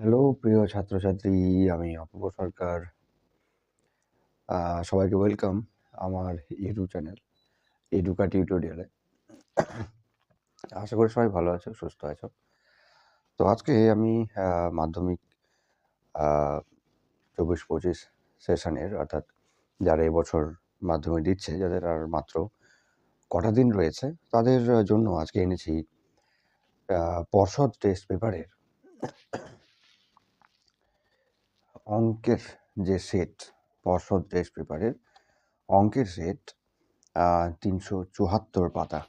Hello প্রিয় ছাত্রছাত্রী, আমি অপূর্ব সরকার। সবাইকে ওয়েলকাম আমার ইউটিউব চ্যানেল এডুকা টিউটোরিয়ালে। আশা করি সবাই ভালো আছো, সুস্থ আছো। তো আজকে আমি মাধ্যমিক 24-25 সেশনের, অর্থাৎ যারা এবছর মাধ্যমিক দিচ্ছে, যাদের আর মাত্র কটা দিন রয়েছে, তাদের জন্য আজকে এনেছি পর্ষদ টেস্ট পেপারের অঙ্কের যে সেট, পর্ষদ টেস্ট পেপারের অঙ্কের সেট 374 পাতা।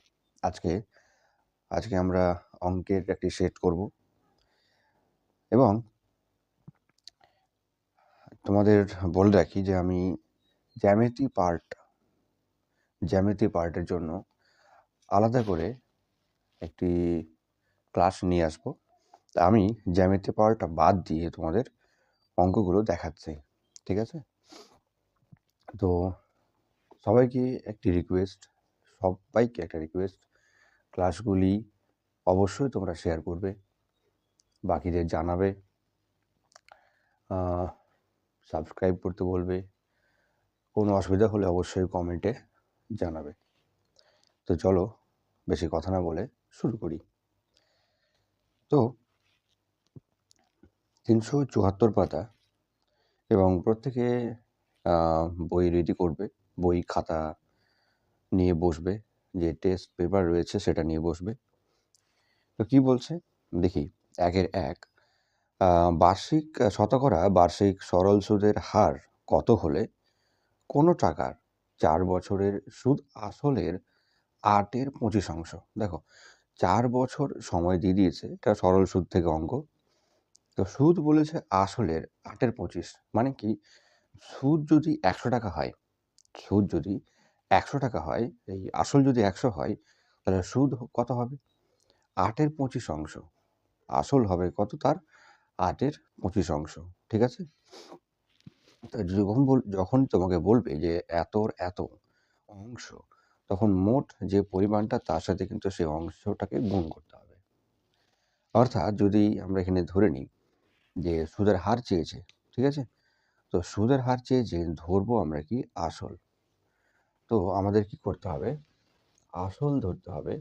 আজকে আমরা অঙ্কের একটি সেট করব এবং তোমাদের বলে রাখি যে আমি জ্যামিতি পার্টের জন্য আলাদা করে একটি ক্লাস নিয়ে আসবো। আমি জ্যামিতি পার্ট বাদ দিয়ে তোমাদের অঙ্কগুলো দেখাচ্ছি, ঠিক আছে? তো সবাইকে একটা রিকোয়েস্ট, ক্লাসগুলি অবশ্যই তোমরা শেয়ার করবে, বাকিদের জানাবে, সাবস্ক্রাইব করতে বলবে। কোনো অসুবিধা হলে অবশ্যই কমেন্টে জানাবে। তো চলো বেশি কথা না বলে শুরু করি। তো 374 পাতা এবং প্রত্যেকে বই রেডি করবে, বই খাতা নিয়ে বসবে, যে টেস্ট পেপার রয়েছে সেটা নিয়ে বসবে। তো কি বলছে দেখি, 1 বার্ষিক সরল সুদের হার কত হলে কোনো টাকার 4 বছরের সুদ আসলের 8/25। দেখো, 4 বছর সময় দিয়ে দিয়েছে, এটা সরল সুদ থেকে অঙ্ক। তো সুদ বলেছে আসলের 8/25, মানে কি, সুদ যদি 100 টাকা হয়, এই আসল যদি 100 হয়, তাহলে সুদ কত হবে? 8/25। আসল হবে কত? তার 8/25, ঠিক আছে? যখন তোমাকে বলবে যে এত অংশ, তখন মোট যে পরিমাণটা তার সাথে কিন্তু সেই অংশটাকে গুণ করতে হবে। অর্থাৎ যদি আমরা এখানে ধরে নিই যে সুদের হার চেয়েছে, ঠিক আছে? তো সুদের হার চেয়েছে, ধরবো আমরা কি আসল। তো আমাদের কি করতে হবে? আসল ধরতে হবে।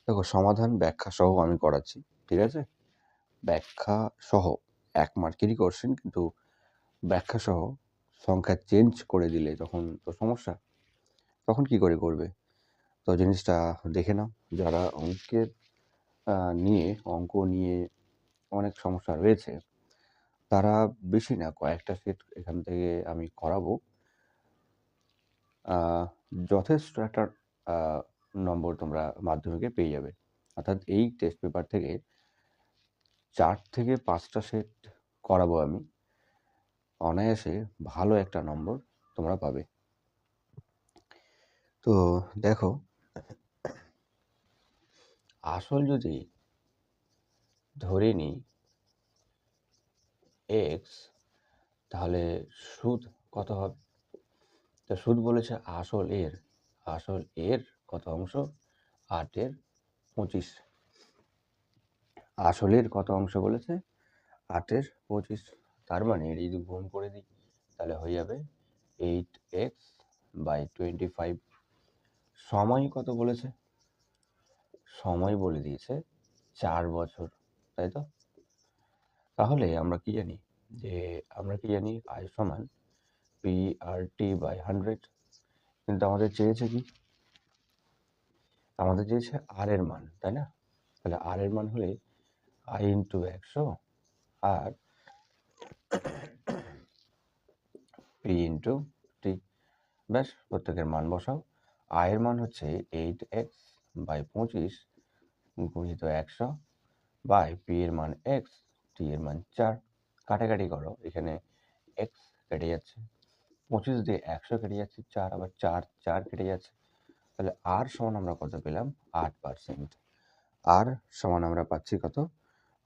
দেখো, সমাধান ব্যাখ্যা সহ আমি করাচ্ছি, ঠিক আছে? ব্যাখ্যা সহ 1 মার্কেরই কোশ্চেন, কিন্তু ব্যাখ্যা সহ সংখ্যা চেঞ্জ করে দিলে তখন তো সমস্যা। তখন কি করে করবে? তো জিনিসটা দেখে নাও। যারা অঙ্ক নিয়ে অনেক সমস্যা রয়েছে, তারা বেশি না, কয়েকটা সেট এখান থেকে আমি করাবো। যথেষ্ট একটা নম্বর তোমরা মাধ্যমিকে পেয়ে যাবে। অর্থাৎ এই টেস্ট পেপার থেকে 4 থেকে 5টা সেট করাবো আমি, অনায়াসে ভালো একটা নম্বর তোমরা পাবে। তো দেখো, আসল যদি ধরে নিই x, তাহলে সুদ কত হবে? তো সুদ বলেছে আসল এর কত অংশ? 8/25। আসলের কত অংশ বলেছে? 8/25। তার মানে এর যদি গুণ করে দিই, তাহলে হয়ে যাবে 8x/25। সময় কত বলেছে? সময় বলে দিয়েছে 4 বছর, তাই তো? তাহলে আমরা কি জানি? I সমান PRT/100। কিন্তু আমাদের চেয়েছে কি? আমাদের চেয়েছে আর এর মান, তাই না? তাহলে আর এর মান হলে I × 100 আর P × T। ব্যাস, প্রত্যেকের মান বসাও। এর মান হচ্ছে 8x/25 গুণিত 100 বাই P এর মান x, T এর মান 4। কাটাকাটি করো, এখানে x কেটে যাচ্ছে, 25 দিয়ে 100 কেটে যাচ্ছে, 4 আবার 4 কেটে যাচ্ছে। তাহলে আর সমান আমরা কত পেলাম? 8%। আর সমান আমরা পাচ্ছি কত?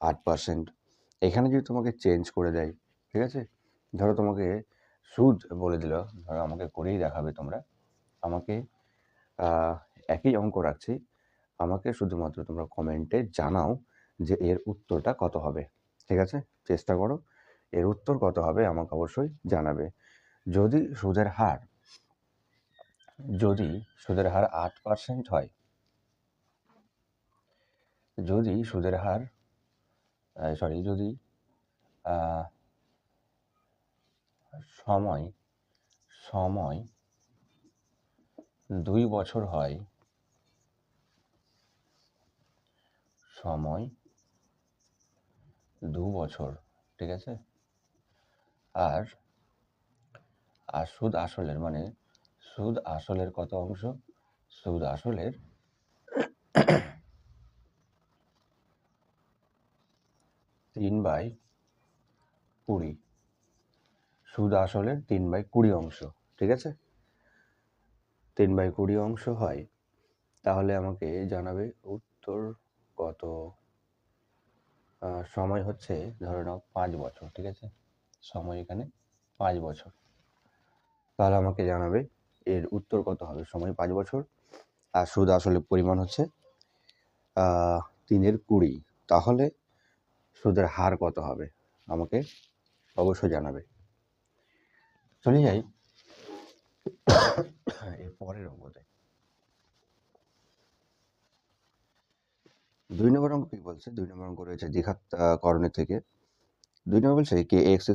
8%। এখানে যদি তোমাকে চেঞ্জ করে দেয়, ঠিক আছে? ধরো তোমাকে সুদ বলে দিল, ধরো আমাকে করেই দেখাবে তোমরা, আমাকে একই অঙ্ক রাখছি, আমাকে শুধুমাত্র তোমরা কমেন্টে জানাও যে এর উত্তরটা কত হবে। ঠিক আছে, চেষ্টা করো। এর উত্তর কত হবে আমাকে অবশ্যই জানাবে। যদি সুদের হার 8% হয়, যদি সুদের হার যদি আহ, সময় সময় 2 বছর হয়, সময় 2 বছর, ঠিক আছে, আর আর সুদ আসলের কত অংশ? সুদ আসলের 3/20, সুদ আসলের 3/20 অংশ, ঠিক আছে, 3/20 অংশ হয়, তাহলে আমাকে জানাবে উত্তর কত। সময় হচ্ছে ধরে নাও 5 বছর, ঠিক আছে, সময় এখানে 5 বছর, তাহলে আমাকে জানাবে এর উত্তর কত হবে। সময় 5 বছর আর সুদ আসলে পরিমাণ হচ্ছে 3/20, তাহলে সুদের হার কত হবে আমাকে অবশ্যই জানাবে। চলে যাই এর পরের অঙ্কতে। 2 নম্বর অঙ্ক কি বলছে? 2 নম্বর অঙ্ক রয়েছে দ্বিঘাত করণের থেকে। 2 নম্বর বলছে kx²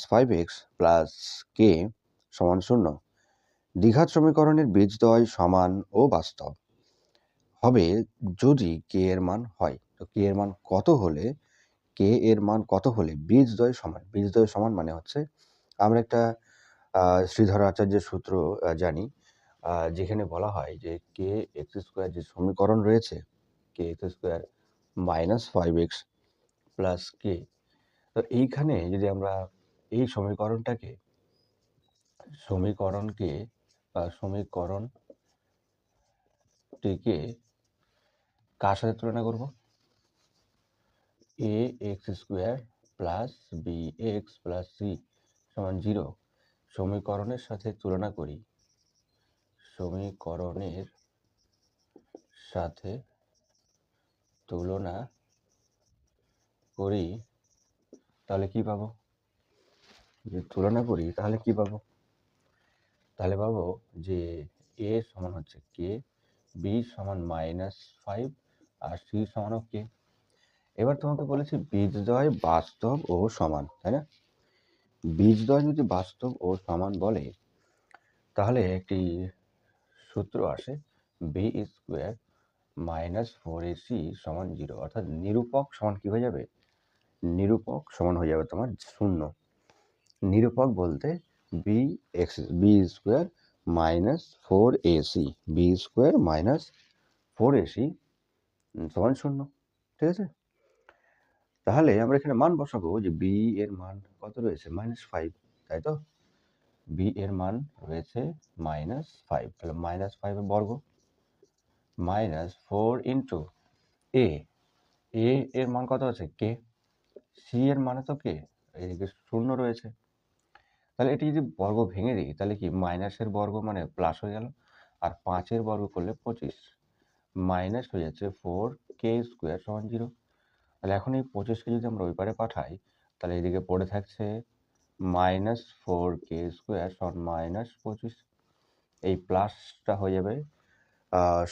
- 5x + k = 0। দ্বিঘাত সমীকরণের বীজদ্বয় সমান ও বাস্তব হবে যদি k এর মান হয়। তো k এর মান কত হলে বীজদ্বয় সমান? বীজদ্বয় সমান মানে হচ্ছে আমরা একটা শ্রীধর আচার্যের সূত্র জানি, যেখানে বলা হয় যে kx² যে সমীকরণ রয়েছে, kx² - 5x + k। তো এইখানে যদি আমরা এই সমীকরণটিকে কার সাথে তুলনা করব? ax² + bx + c = 0 সমীকরণের সাথে তুলনা করি, সমীকরণের সাথে তুলনা করি, তাহলে কি পাবো? যদি তুলনা করি তাহলে কি পাবো? তাহলে পাবো যে a সমান হচ্ছে k, b সমান -5 আর c সমানও k। এবার তোমাকে বলেছি বীজদ্বয় বাস্তব ও সমান, তাই না? বীজদ্বয় যদি বাস্তব ও সমান বলে তাহলে একটি সূত্র আসে b² - 4ac = 0, অর্থাৎ নিরূপক সমান কি হয়ে যাবে? নিরূপক সমান হয়ে যাবে তোমার 0। নিরূপক বলতে b² - 4ac, b² - 4ac = 0, ঠিক আছে। তাহলে আমরা এখানে মান বসাবো যে b এর মান কত রয়েছে? -5, তাই তো? b এর মান রয়েছে -5, তাহলে -5 এর বর্গ -4 ইন্টু a, a এর মান কত আছে? k, c এর মানে তো k, এদিকে 0 রয়েছে। তাহলে এটি যদি বর্গ ভেঙে দিই তাহলে কি মাইনাসের বর্গ মানে প্লাস হয়ে গেল, আর 5-এর বর্গ করলে 25, মাইনাস হয়ে যাচ্ছে 4k² = 0। তাহলে এখন এই 25কে যদি আমরা ওই পারে পাঠাই তাহলে এদিকে পড়ে থাকছে -4k² = -25, এই প্লাসটা হয়ে যাবে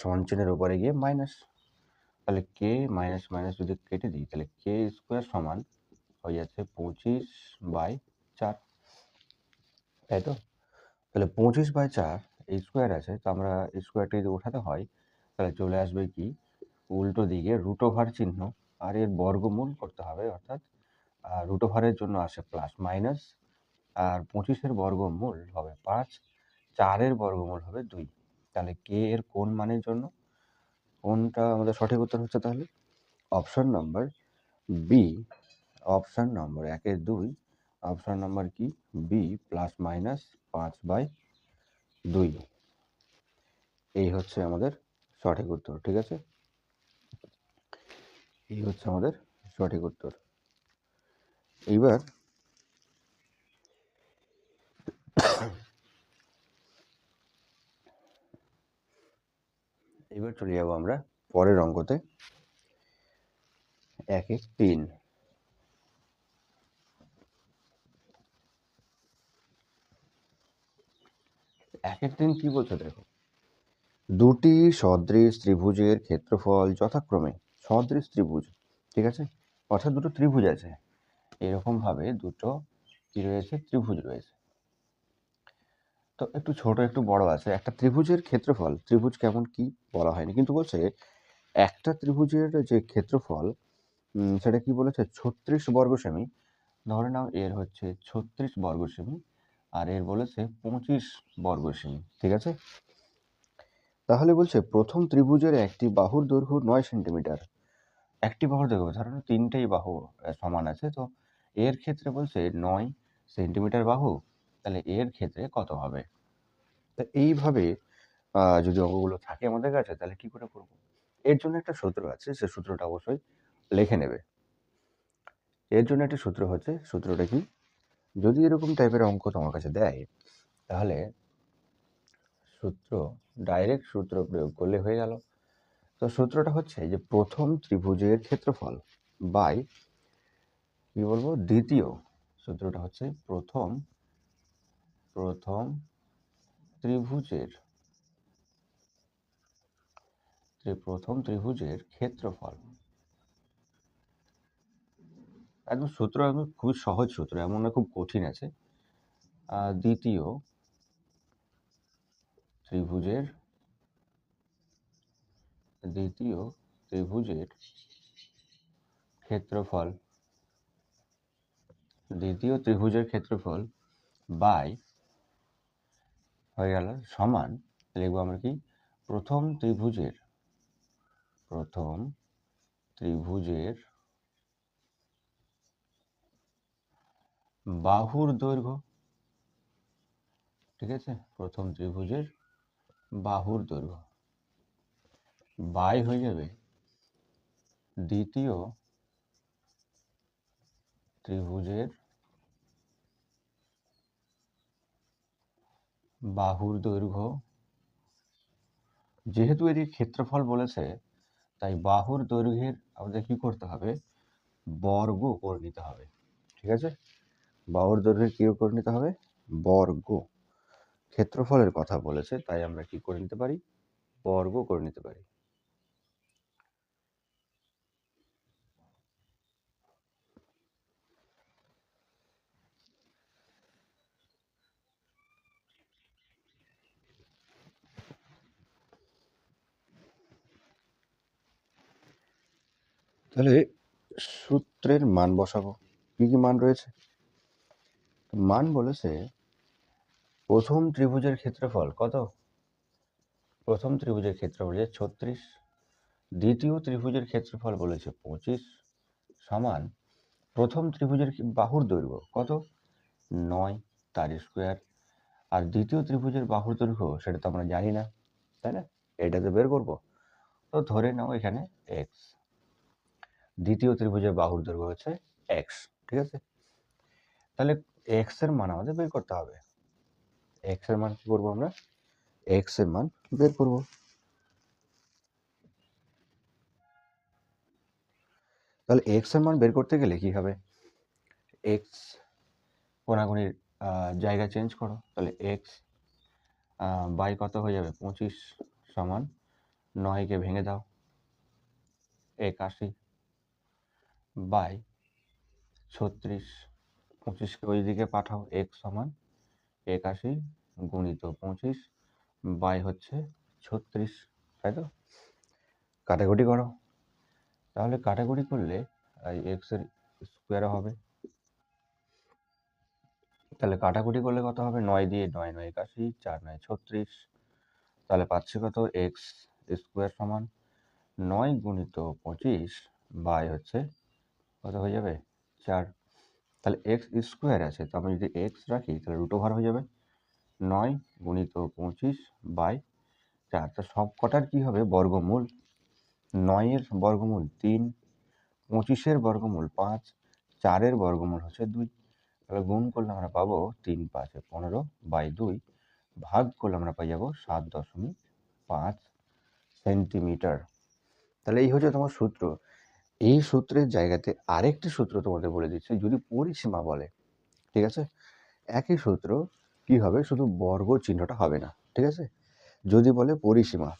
সমান চিহ্নের উপরে গিয়ে মাইনাস, তাহলে k মাইনাস মাইনাস যদি কেটে দিই তাহলে k² সমান হয়ে যাচ্ছে 25/4, তাই তো? তাহলে 25/4 এই স্কোয়ার আছে, তো আমরা স্কোয়ারটা যদি ওঠাতে হয় তাহলে চলে আসবে কি উল্টো দিকে √ চিহ্ন, আর এর বর্গমূল করতে হবে, অর্থাৎ √ জন্য আসে প্লাস মাইনাস, আর 25-এর বর্গমূল হবে 5, 4-এর বর্গমূল হবে 2। তাহলে k এর কোন মানের জন্য কোনটা আমাদের সঠিক উত্তর হচ্ছে? তাহলে option number B, option number 1-এর 2, অপশন নাম্বার কি বি +/- 5/2, এই হচ্ছে আমাদের সঠিক উত্তর, ঠিক আছে। এই হচ্ছে আমাদের সঠিক উত্তর। এইবার চলে যাব আমরা পরের অঙ্কতে। 1-এর 3 একের দিন কি বলছে দেখো, দুটি সদৃশ ত্রিভুজের ক্ষেত্রফল যথাক্রমে সদৃশ ত্রিভুজ, ঠিক আছে, অর্থাৎ দুটো ত্রিভুজ আছে, এরকম ভাবে দুটো কি রয়েছে, ত্রিভুজ রয়েছে। তো একটু ছোট একটু বড় আছে, একটা ত্রিভুজের ক্ষেত্রফল, ত্রিভুজ কেমন কি বলা হয়নি, কিন্তু বলছে একটা ত্রিভুজের যে ক্ষেত্রফল সেটা কি বলেছে, 36 বর্গ সেমি। ধরে নাও এর হচ্ছে 36 বর্গ সেমি, আর এর বলেছে 25 বর্গ সেমি, ঠিক আছে। তাহলে বলছে প্রথম ত্রিভুজের একটি বাহুর দৈর্ঘ্য 9 সেন্টিমিটার। একটি বাহুর দৈর্ঘ্য, ধরুন তিনটেই বাহু সমান আছে, তো এর ক্ষেত্রে বলছে 9 সেন্টিমিটার বাহু, তাহলে এর ক্ষেত্রে কত হবে। তো এইভাবে যদি অঙ্কগুলো থাকে আমাদের কাছে, তাহলে কি করে করব। এর জন্য একটা সূত্র আছে, সে সূত্রটা অবশ্যই লিখে নেবে। এর জন্য একটা সূত্র হচ্ছে, সূত্রটা কি, যদি এরকম টাইপের অঙ্ক তোমার কাছে দেয়, তাহলে সূত্র, ডাইরেক্ট সূত্র প্রয়োগ করলে হয়ে গেল। তো সূত্রটা হচ্ছে যে প্রথম ত্রিভুজের ক্ষেত্রফল বাই কি বলবো, দ্বিতীয়, সূত্রটা হচ্ছে প্রথম ত্রিভুজের ক্ষেত্রফল। একদম সূত্র একদম খুবই সহজ সূত্র, এমন না খুব কঠিন আছে। দ্বিতীয় ত্রিভুজের ক্ষেত্রফল, বাই হয়ে গেল সমান, লিখবো আমরা কি, প্রথম ত্রিভুজের বাহুর দৈর্ঘ্য, ঠিক আছে, প্রথম ত্রিভুজের বাহুর দৈর্ঘ্য বাই হয়ে যাবে দ্বিতীয় ত্রিভুজের বাহুর দৈর্ঘ্য। যেহেতু এটি ক্ষেত্রফল বলেছে, তাই বাহুর দৈর্ঘ্যের আমাদের কি করতে হবে, বর্গ করে নিতে হবে, ঠিক আছে। বাহুর দৈর্ঘ্যের কি করে নিতে হবে, বর্গ। ক্ষেত্রফলের কথা বলেছে, তাই আমরা কি করে নিতে পারি, বর্গ করে নিতে পারি। তাহলে সূত্রের মান বসাবো, কি কি মান রয়েছে। মান বলেছে প্রথম ত্রিভুজের ক্ষেত্রফল কত, প্রথম ত্রিভুজের ক্ষেত্রফল বলেছে 36, দ্বিতীয় ত্রিভুজের ক্ষেত্রফল বলেছে 25, সমান প্রথম ত্রিভুজের বাহুর দৈর্ঘ্য কত, 9 তার স্কোয়ার, আর দ্বিতীয় ত্রিভুজের বাহুর দৈর্ঘ্য সেটা তো আমরা জানি না, তাই না, এটা তো বের করবো। তো ধরে নাও এখানে x, দ্বিতীয় ত্রিভুজের বাহুর দৈর্ঘ্য হচ্ছে x, ঠিক আছে। তাহলে x এর মান আমাদের বের করতে হবে। x এর মান কি করবো আমরা, x এর মান বের করব। তাহলে x এর মান বের করতে গেলে কি হবে, x কোনাগুনির জায়গা চেঞ্জ করো, তাহলে x বাই কত হয়ে যাবে, 25 সমান 9কে ভেঙে দাও, 81 বাই 36, 25কে ওই দিকে পাঠাও, x সমান 81 গুণিত 25 বাই হচ্ছে 36, তাই তো। কাটাকুটি করো, তাহলে কাটাকুটি করলে x এর স্কোয়ার হবে, তাহলে কাটাকুটি করলে কত হবে, 9 দিয়ে 9 9 81, 4 9 36, তাহলে পাচ্ছি কত, এক্স স্কোয়ার সমান 9 গুণিত 25 বাই হচ্ছে কত হয়ে যাবে, 4। তাহলে এক্স স্কোয়ার আছে, তো আমি যদি এক্স রাখি তাহলে রুট ওভার হয়ে যাবে 9 গুণিত 25 বাই 4। তো সব কটার কি হবে, বর্গমূল, 9-এর বর্গমূল 3, 25-এর বর্গমূল 5, 4-এর বর্গমূল হচ্ছে 2। তাহলে গুণ করলে আমরা পাবো 3 5 15 বাই 2, ভাগ করলে আমরা পাই যাবো 7.5 সেন্টিমিটার। তাহলে এই হচ্ছে তোমার সূত্র। এই সূত্রের জায়গাতে আরেকটি সূত্র তোমাদের বলে দিচ্ছি, যদি পরিসীমা বলে, ঠিক আছে, একই সূত্র কি হবে, শুধু বর্গ চিহ্নটা হবে না, ঠিক আছে? যদি বলে পরিসীমা,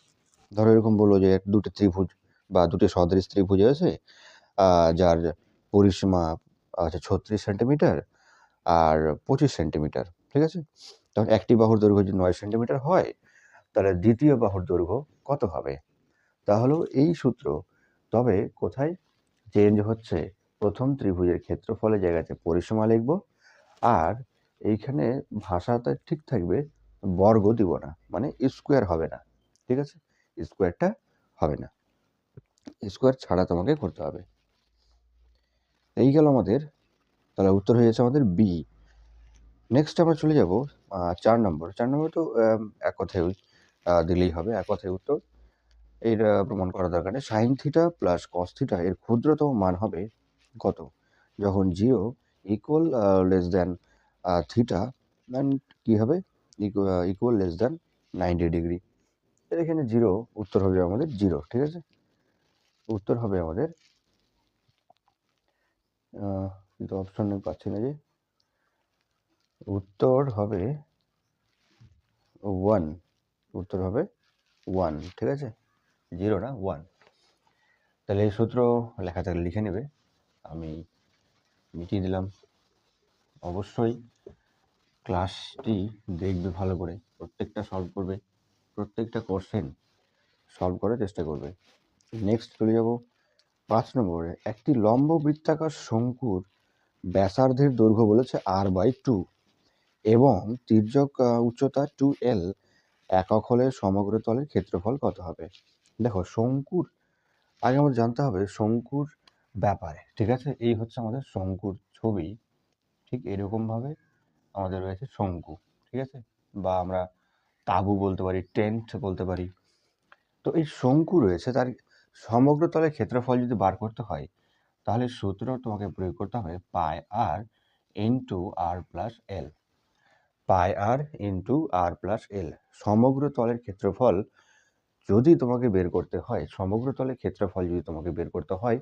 ধরো এরকম বললো যে দুটো ত্রিভুজ বা দুটো সদৃশ ত্রিভুজ আছে, যার পরিসীমা আছে 36 সেন্টিমিটার আর 25 সেন্টিমিটার, ঠিক আছে? তখন একটি বাহুর দৈর্ঘ্য যদি 9 সেন্টিমিটার হয়, তাহলে দ্বিতীয় বাহুর দৈর্ঘ্য কত হবে? তাহলে এই সূত্র, তবে কোথায় চেঞ্জ হচ্ছে, প্রথম ত্রিভুজের ক্ষেত্রফলের জায়গাতে পরিসীমা লিখব, আর এইখানে ভাষাটা ঠিক থাকবে, বর্গ দিব না, মানে স্কোয়ার হবে না, ঠিক আছে? স্কোয়ারটা হবে না, স্কোয়ার ছাড়া তোমাকে করতে হবে। এই গেল আমাদের, তাহলে উত্তর হয়ে যাচ্ছে আমাদের বি। নেক্সট আমরা চলে যাব 4 নম্বর। 4 নম্বর তো এক কথায় দিলেই হবে, এক কথায় উত্তর। এর প্রমাণ করার দরকার নেই। Sine theta plus cos theta এর ক্ষুদ্রতম মান হবে কত? যখন 0 ইকুয়াল লেস দ্যান থিটা, দেন কী হবে? Equal less than 90 degree. এখানে 0, উত্তর হবে আমাদের 0, ঠিক আছে? উত্তর হবে আমাদের, কিন্তু অপশন পাচ্ছি না যে, উত্তর হবে 1, উত্তর হবে 1, ঠিক আছে? 0 না, 1। তাহলে এই সূত্র লেখা থাকলে লিখে নেবে, আমি মিটিয়ে দিলাম। অবশ্যই ক্লাসটি দেখবে ভালো করে, প্রত্যেকটা সলভ করবে, প্রত্যেকটা কোশ্চেন সলভ করার চেষ্টা করবে। নেক্সট চলে যাব 5 নম্বরে। একটি লম্ব বৃত্তাকার শঙ্কুর ব্যাসার্ধের দৈর্ঘ্য বলেছে r/2 এবং তির্যক উচ্চতা 2l একক হলে সমগ্র তলের ক্ষেত্রফল কত হবে? দেখো, শঙ্কুর আগে আমাদের জানতে হবে শঙ্কুর ব্যাপারে, ঠিক আছে? এই হচ্ছে আমাদের শঙ্কুর ছবি, ঠিক এরকমভাবে আমাদের রয়েছে শঙ্কু, ঠিক আছে? বা আমরা তাঁবু বলতে পারি, টেন্ট বলতে পারি। তো এই শঙ্কু রয়েছে, তার সমগ্র তলের ক্ষেত্রফল যদি বার করতে হয়, তাহলে সূত্র তোমাকে প্রয়োগ করতে হবে পাই আর ইন্টু আর প্লাস এল। পাই আর ইন্টু আর প্লাস এল। সমগ্র তলের ক্ষেত্রফল যদি তোমাকে বের করতে হয়, সমগ্র তলের ক্ষেত্রফল যদি তোমাকে বের করতে হয়,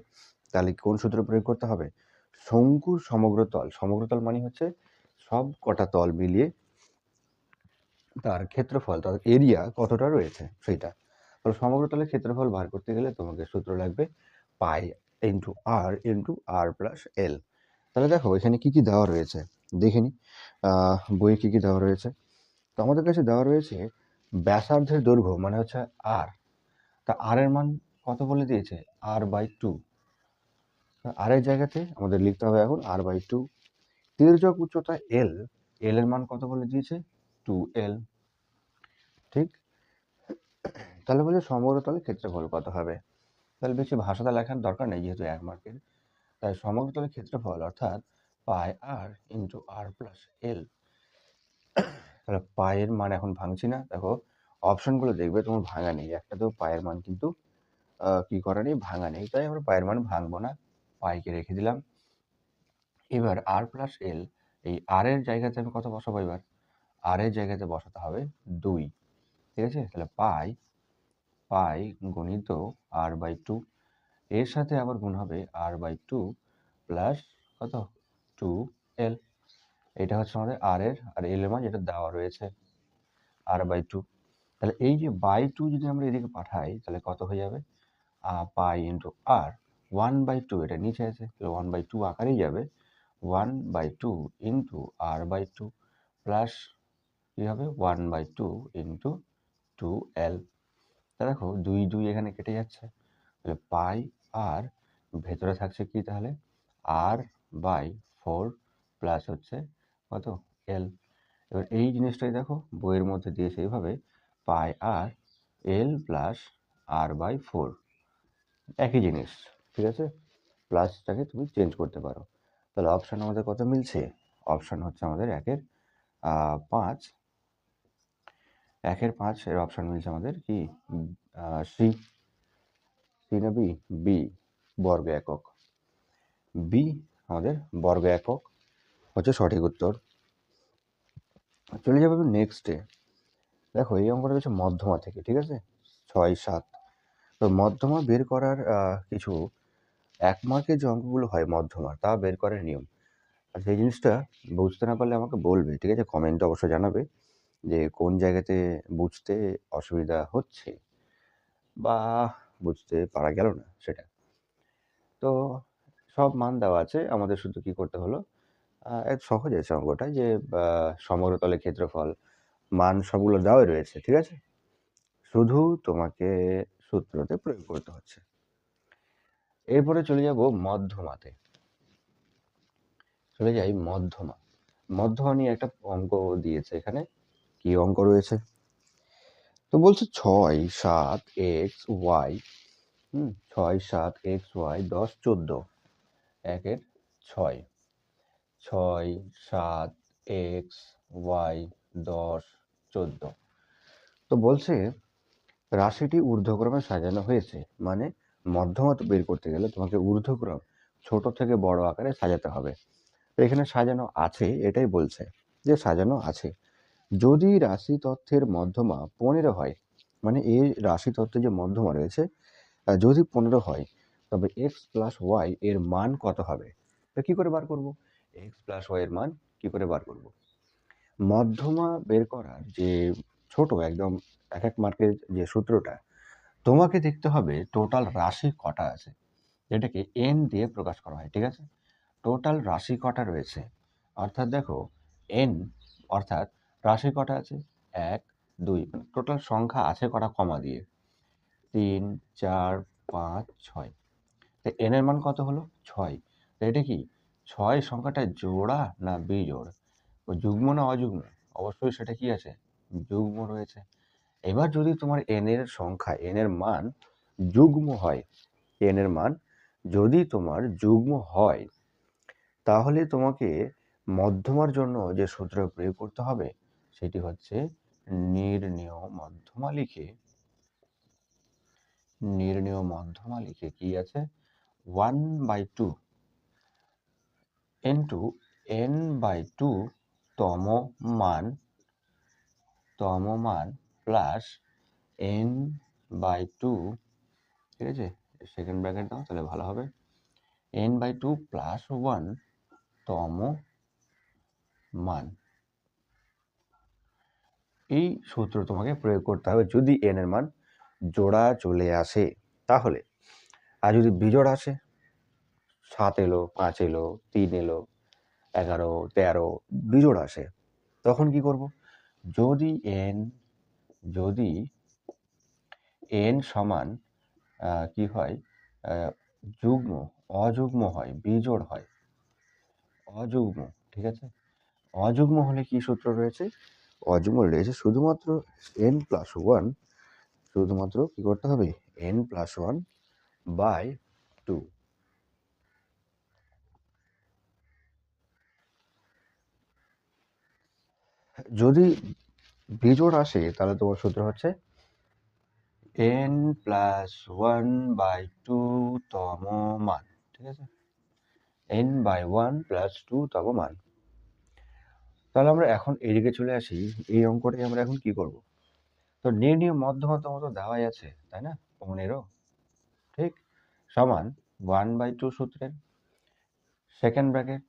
তাহলে কোন সূত্র প্রয়োগ করতে হবে? শঙ্কুর সমগ্র তল, সমগ্র তল মানে হচ্ছে সব কটা তল মিলিয়ে তার ক্ষেত্রফল, তার এরিয়া কতটা রয়েছে সেইটা। তো সমগ্র তলের ক্ষেত্রফল বার করতে গেলে তোমাকে সূত্র লাগবে পাই ইন্টু আর প্লাস এল। তাহলে দেখো এখানে কি কি দেওয়া রয়েছে দেখে নি, বইয়ে কি কি দেওয়া রয়েছে। তো আমাদের কাছে দেওয়া রয়েছে ব্যাসার্ধের দৈর্ঘ্য মানে হচ্ছে আর, তা আর এর মান কত বলে দিয়েছে? r/2। আর এর জায়গাতে আমাদের লিখতে হবে এখন r/2। তির্যক উচ্চতা এল, এল এর মান কত বলে দিয়েছে? 2l, ঠিক? তাহলে বলছে সমগ্র তলের ক্ষেত্রফল কত হবে? তাহলে বেশি ভাষাটা লেখার দরকার নেই, যেহেতু 1 মার্কের। তাই সমগ্র তলের ক্ষেত্রফল অর্থাৎ পাই আর ইন্টু আর প্লাস এল। তাহলে পায়ের মান এখন ভাঙছি না, দেখো অপশনগুলো দেখবে তোমার ভাঙা নেই, একটাতেও পায়ের মান কিন্তু কি করা নেই, ভাঙা নেই, তাই আমরা পায়ের মান ভাঙবো না, পাইকে রেখে দিলাম। এবার আর প্লাস এল, এই আর এর জায়গাতে আমি কত বসাবো? এবার আর এর জায়গাতে বসাতে হবে 2, ঠিক আছে? তাহলে পাই গুণিত r/2, এর সাথে আবার গুণ হবে r/2 প্লাস কত? 2l। এটা হচ্ছে আমাদের আর এর, আর এল এর মান যেটা দেওয়া রয়েছে r/2। তাহলে এই যে বাই 2 যদি আমরা এদিকে পাঠাই, তাহলে কত হয়ে যাবে? পাই ইন্টু আর, 1/2, এটা নিচে আছে, তাহলে 1/2 আকারেই যাবে, 1/2 ইন্টু r/2 প্লাস কী হবে? 1/2 ইন্টু 2l। তা দেখো 2 এখানে কেটে যাচ্ছে, তাহলে পাই আর ভেতরে থাকছে কি তাহলে? r/4 প্লাস হচ্ছে কত? l। এবার এই জিনিসটাই দেখো বইয়ের মধ্যে দিয়েছে এইভাবে, পাই আর l প্লাস r/4, একই জিনিস, ঠিক আছে? প্লাসটাকে তুমি চেঞ্জ করতে পারো। তাহলে অপশান আমাদের কত মিলছে? অপশান হচ্ছে আমাদের 5, 5 এর অপশান মিলছে আমাদের কি? সি, সি না বি? বি, বর্গ একক। বি আমাদের বর্গ একক হচ্ছে সঠিক উত্তর। চলে যাবে নেক্সটে। দেখো এই অঙ্কটা হচ্ছে মধ্যমা থেকে, ঠিক আছে? 6, 7। তো মধ্যমা বের করার কিছু 1 মার্কের যে অঙ্কগুলো হয় মধ্যমা, তা বের করার নিয়ম। আর সেই জিনিসটা বুঝতে না পারলে আমাকে বলবে, ঠিক আছে? কমেন্টে অবশ্যই জানাবে যে কোন জায়গাতে বুঝতে অসুবিধা হচ্ছে বা বুঝতে পারা গেল না সেটা। তো সব মান দেওয়া আছে। আমাদের শুধু কি করতে হলো, সহজ আছে অঙ্কটা যে সমগ্রতলের ক্ষেত্রফল, মান সবগুলো দেওয়াই রয়েছে, ঠিক আছে? শুধু তোমাকে সূত্রতে প্রয়োগ করতে হচ্ছে। এরপরে চলে যাব মধ্যমাতে। চলে যাই মধ্যমা। মধ্যমা নিয়ে একটা অঙ্ক দিয়েছে এখানে। কি অঙ্ক রয়েছে? তো বলছে 6, 7, x, y, 6, 7, x, y, 10, 14, 1-এর 6, 6, 7, x, y, 10, 14। তো বলছে রাশিটি ঊর্ধ্বক্রমে সাজানো হয়েছে, মানে মধ্যমা বের করতে গেলে তোমাকে ঊর্ধ্বক্রম ছোট থেকে বড় আকারে সাজাতে হবে। তো এখানে সাজানো আছে, এটাই বলছে যে সাজানো আছে। যদি রাশি তথ্যের মধ্যমা 15 হয়, মানে এই রাশি তত্ত্বে যে মধ্যমা রয়েছে যদি 15 হয়, তবে এক্স প্লাস ওয়াই এর মান কত হবে? তো কি করে বার করব? এক্স প্লাস ওয়াই এর মান কি করে বার করব? মধ্যমা বের করার যে ছোট একদম এক এক মার্কের যে সূত্রটা, তোমাকে দেখতে হবে টোটাল রাশি কটা আছে, এটাকে এন দিয়ে প্রকাশ করা হয়, ঠিক আছে? টোটাল রাশি কটা রয়েছে, অর্থাৎ দেখো এন অর্থাৎ রাশি কটা আছে, 1, 2, টোটাল সংখ্যা আছে কটা কমা দিয়ে, 3, 4, 5, 6। তো এন এর মান কত হলো? 6। তো এটা কি 6 সংখ্যাটা জোড়া না বিজোড়? ও যুগ্ম না অযুগ্ম? অবশ্যই সেটা কি আছে? যুগ্ম রয়েছে। এবার যদি তোমার এন এর সংখ্যা, এন এর মান যুগ্ম হয়, এন এর মান যদি তোমার যুগ্ম হয়, তাহলে তোমাকে মধ্যমার জন্য যে সূত্র প্রয়োগ করতে হবে সেটি হচ্ছে নির্ণেয় মধ্যমা লিখে, নির্ণেয় মধ্যমা লিখে কি আছে 1/2 ইন্টু n/2 তম মান, তম মান প্লাস n/2, ঠিক আছে? সেকেন্ড ব্র্যাকেট দাও তাহলে ভালো হবে। n/2 প্লাস 1 তম মান। এই সূত্র তোমাকে প্রয়োগ করতে হবে যদি n এর মান জোড়া চলে আসে তাহলে। আর যদি বিজোড় আসে, 7 এলো, 5 এলো, 3 এলো, 11, 13 বিজোড় আসে, তখন কি করব? যদি যদি n সমান কি হয়, যুগ্ম, অযুগ্ম হয়, বিজোড় হয়, অযুগ্ম, ঠিক আছে? অযুগ্ম হলে কি সূত্র রয়েছে? অযুগ্ম রয়েছে শুধুমাত্র n+1, শুধুমাত্র কি করতে হবে? n+1/2। যদি বিজোড় আসে তাহলে তোমার সূত্র হচ্ছে n+1/2 তম মান, ঠিক আছে? n/1 + 2 তম মান। তাহলে আমরা এখন এদিকে চলে আসি, এই অঙ্কটাই আমরা এখন কি করব? তো নির্ণেয় মধ্যমা তো দেওয়াই আছে, তাই না? 15, ঠিক, সমান 1/2 সূত্রের সেকেন্ড ব্র্যাকেট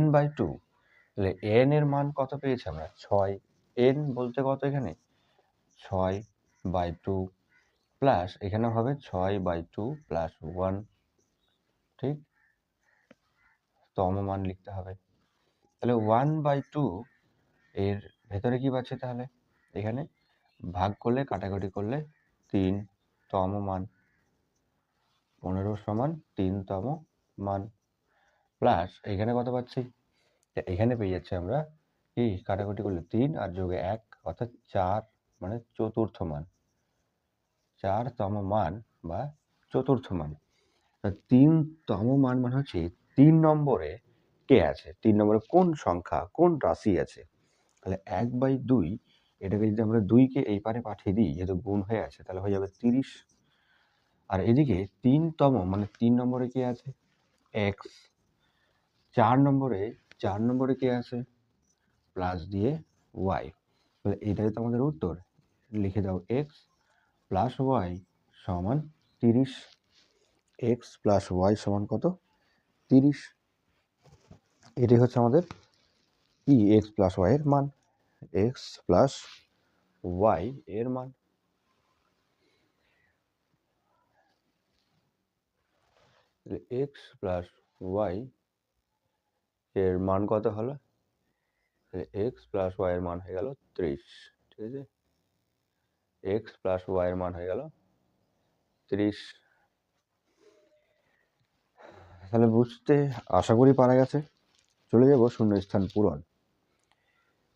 n/2, তাহলে n এর মান কত পেয়েছি আমরা? 6। n বলতে কত এখানে? 6/2 প্লাস এখানে হবে 6/2 প্লাস 1, ঠিক, তম মান লিখতে হবে। তাহলে 1/2 এর ভেতরে কি পাচ্ছি তাহলে? এখানে ভাগ করলে, কাটাকাটি করলে 3 তম মান, 15 সমান 3 তম মান, প্লাস এখানে কত পাচ্ছি? এখানে পেয়ে যাচ্ছি আমরা কি, কাটাকুটি করলে 3 আর যোগে 1 অর্থাৎ 4, মানে চতুর্থ মান, 4 তম মান বা চতুর্থ মান। 3 তম মান মানে হচ্ছে 3 নম্বরে কে আছে, 3 নম্বরে কোন সংখ্যা, কোন রাশি আছে। তাহলে 1/2, এটাকে যদি আমরা 2 কে এই পারে পাঠিয়ে দিই, যেহেতু গুণ হয়ে আছে, তাহলে হয়ে যাবে 30। আর এদিকে 3 তম মানে 3 নম্বরে কে আছে? x। 4 নম্বরে কে আছে? প্লাস দিয়ে y। তাহলে এটাই তো আমাদের উত্তর। লিখে দাও x প্লাস y সমান 30। x প্লাস y সমান কত? 30। এটাই হচ্ছে আমাদের কি এক্স প্লাস ওয়াই এর মান, এক্স প্লাস ওয়াই এর মান। এক্স প্লাস ওয়াই এর মান কত হলো? এক্স প্লাস ওয়াই এর মান হয়ে গেল 30, ঠিক আছে? এক্স প্লাস ওয়াই এর মান হয়ে গেল 30। তাহলে বুঝতে আশা করি পারা গেছে। চলে যাব শূন্যস্থান পূরণ।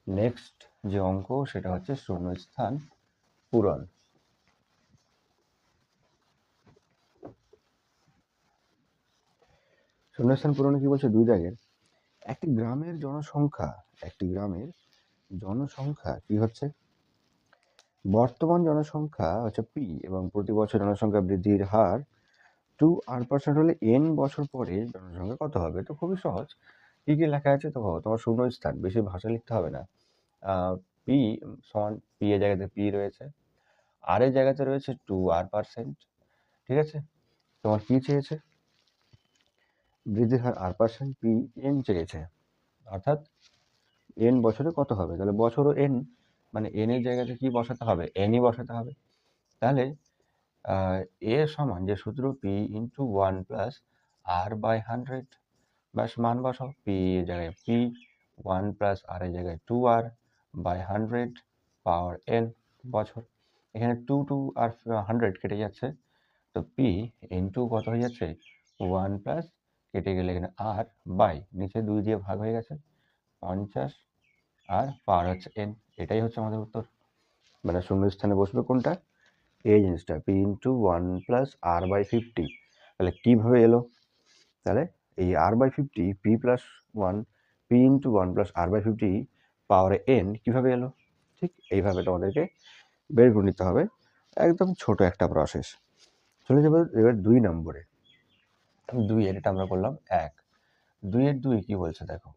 নেক্সট যে অঙ্ক সেটা হচ্ছে শূন্যস্থান পূরণ। শূন্যস্থান পূরণে কি বলছে, দুই দাগের একটি গ্রামের জনসংখ্যা কি হচ্ছে, বর্তমান জনসংখ্যা হচ্ছে পি এবং প্রতি বছর জনসংখ্যা বৃদ্ধির হার 2r% হলে n বছর পরে জনসংখ্যা কত হবে? তো খুবই সহজ। কি কি লেখা আছে তো তোমার শূন্যস্থান, বেশি ভাষা লিখতে হবে না। পি সমান পি এর জায়গাতে পি রয়েছে, আর এর জায়গাতে রয়েছে 2r%, ঠিক আছে? তোমার কি চেয়েছে? বৃদ্ধির হার r%, পি n চেয়েছে, অর্থাৎ n বছরে কত হবে? তাহলে বছরও n, মানে n এর জায়গাতে কি বসাতে হবে? n ই বসাতে হবে। তাহলে এ সমান যে সূত্র P into 1 plus R by 100, ব্যাস মান বসাও। পি এর জায়গায় পি, 1 প্লাস আর এর জায়গায় 2r বাই 100 পাওয়ার n বছর। এখানে 2 আর 100 কেটে যাচ্ছে, তো পি ইন্টু কত হয়ে যাচ্ছে? 1 প্লাস কেটে গেলে এখানে আর বাই নিচে 2 দিয়ে ভাগ হয়ে গেছে 50, আর পাওয়ার হচ্ছে n। এটাই হচ্ছে আমাদের উত্তর। মানে শূন্যস্থানে বসবে কোনটা? এই জিনিসটা, P into 1 plus R by 50। তাহলে কীভাবে এলো? তাহলে এই R by 50 P plus 1, P into 1 plus R by 50 পাওয়ারে n কীভাবে এলো? ঠিক এইভাবে তোমাদেরকে বের করে নিতে হবে। একদম ছোট একটা প্রসেস। চলে যাবে এবার 2 নম্বরে। 2 এর এটা আমরা করলাম 1। 2 এর 2 কি বলছে দেখো,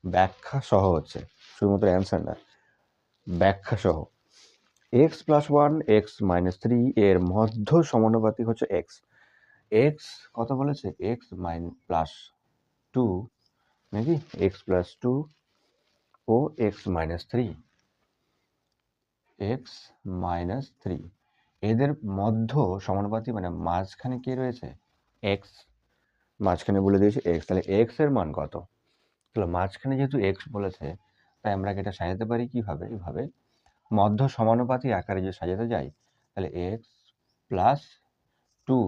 ব্যাখ্যা সহ হচ্ছে, শুধুমাত্র অ্যান্সার না, ব্যাখ্যা সহ। এক্স প্লাস 1 এক্স মাইনাস 3 এর মধ্য সমানুপাতিক হচ্ছে এক্স। এক্স কত বলেছে? এক্স প্লাস 2 নাকি, এক্স প্লাস 2 ও এক্স মাইনাস 3, এক্স মাইনাস 3 এদের মধ্য সমানুপাতিক, মানে মাঝখানে কে রয়েছে? এক্স, মাঝখানে বলে দিয়েছে এক্স। তাহলে এক্স এর মান কত? তাহলে মাঝখানে যেহেতু এক্স বলেছে, তাই আমরা এটা সাজাতে পারি কিভাবে? এইভাবে মধ্য সমানুপাতিক আকারে যে সাজাতে যাই, তাহলে এক্স প্লাস 2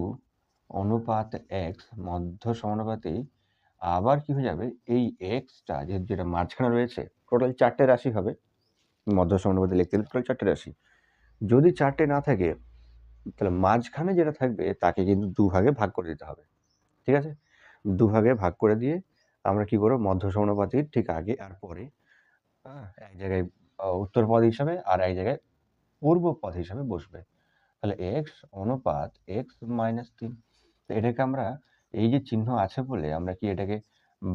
অনুপাত এক্স মধ্য সমানুপাতিক, আবার কি হয়ে যাবে, এই এক্সটা যেহেতু যেটা মাঝখানে রয়েছে, টোটাল 4টে রাশি হবে। মধ্য সমানুপাতিক লিখতে গেলে টোটাল 4টে রাশি। যদি 4টে না থাকে, তাহলে মাঝখানে যেটা থাকবে তাকে কিন্তু 2 ভাগে ভাগ করে দিতে হবে, ঠিক আছে? 2 ভাগে ভাগ করে দিয়ে আমরা কি করব, মধ্য সমানুপাতিক ঠিক আগে আর পরে, এক জায়গায় উত্তর পদ হিসাবে আর এক জায়গায় পূর্ব পদ হিসাবে বসবে। তাহলে এক্স অনুপাত এক্স মাইনাস 3, এটাকে আমরা এই যে চিহ্ন আছে বলে আমরা কি এটাকে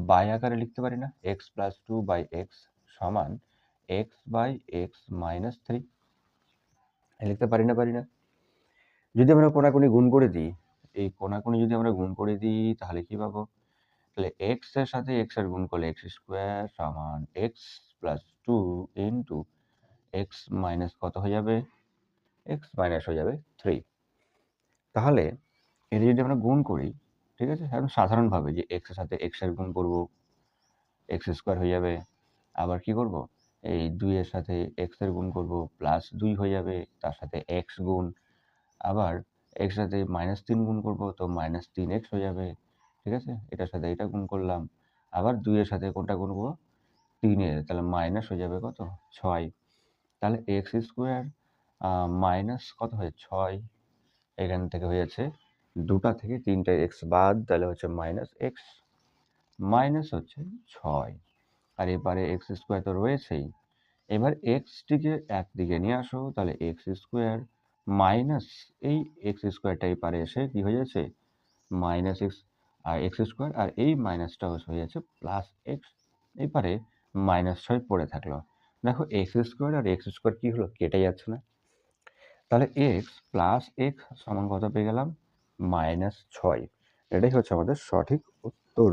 বাই আকারে লিখতে পারি না? এক্স প্লাস 2 বাই এক্স সমান এক্স বাই এক্স মাইনাস 3 লিখতে পারি না? পারি না? যদি আমরা কোনাকুনি গুণ করে দিই, এই কোনাকুনি যদি আমরা গুণ করে দিই তাহলে কি পাবো? তাহলে এক্স এর সাথে এক্স এর গুণ করলে এক্স স্কোয়ার সমান x plus 2 into x minus কত হয়ে যাবে? এক্স মাইনাস হয়ে যাবে 3। তাহলে এটা যদি আমরা গুণ করি, ঠিক আছে, এখন সাধারণভাবে যে এক্স এর সাথে এক্স এর গুণ করব, এক্স স্কোয়ার হয়ে যাবে। আবার কি করব, এই 2 এর সাথে এক্স এর গুণ করব, প্লাস 2 হয়ে যাবে, তার সাথে এক্স গুণ, আবার এক্স সাথে মাইনাস 3 গুণ করব, তো মাইনাস 3x হয়ে যাবে, ঠিক আছে? এটার সাথে এটা গুণ করলাম, আবার 2 এর সাথে কোনটা গুণ করব? 3 এর, তাহলে মাইনাস হয়ে যাবে কত? 6। তাহলে এক্স স্কোয়ার মাইনাস কত হয়? 6। এখান থেকে হয়েছে 2টা থেকে 3টে এক্স বাদ, তাহলে হচ্ছে মাইনাস এক্স, মাইনাস হচ্ছে 6। আর এবারে এক্স স্কোয়ার তো রয়েছেই, এবার এক্সটিকে একদিকে নিয়ে আসো, তাহলে এক্স স্কোয়ার মাইনাস এই এক্স স্কোয়ারটা এপারে এসে কি হয়ে যাচ্ছে? মাইনাস এক্স, আর এক্স স্কোয়ার, আর এই মাইনাসটা হয়ে যাচ্ছে প্লাস এক্স, এপারে -6 পড়ে থাকলো। দেখো এক্স স্কোয়ার আর এক্স স্কোয়ার কি হলো? কেটে যাচ্ছে না? তাহলে এক্স প্লাস এক্স সমান কত পেয়ে গেলাম? -6। এটাই হচ্ছে আমাদের সঠিক উত্তর,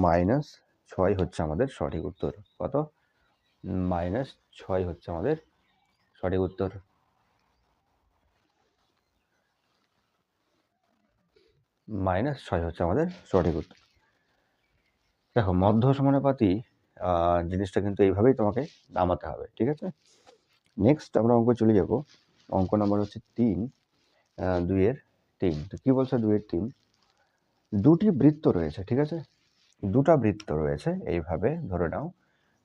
-6। -6 হচ্ছে আমাদের সঠিক উত্তর। কত? -6 হচ্ছে আমাদের সঠিক উত্তর। -6 হচ্ছে আমাদের সঠিক উত্তর। দেখো মধ্য সমানুপাতি জিনিসটা কিন্তু এইভাবেই তোমাকে নামাতে হবে, ঠিক আছে? নেক্সট আমরা অঙ্ক চলে যাব। অঙ্ক নাম্বার হচ্ছে 3, 2 এর 3। তো কি বলছে 2 এর 3? দুটি বৃত্ত রয়েছে, ঠিক আছে? দুটা বৃত্ত রয়েছে, এইভাবে ধরে নাও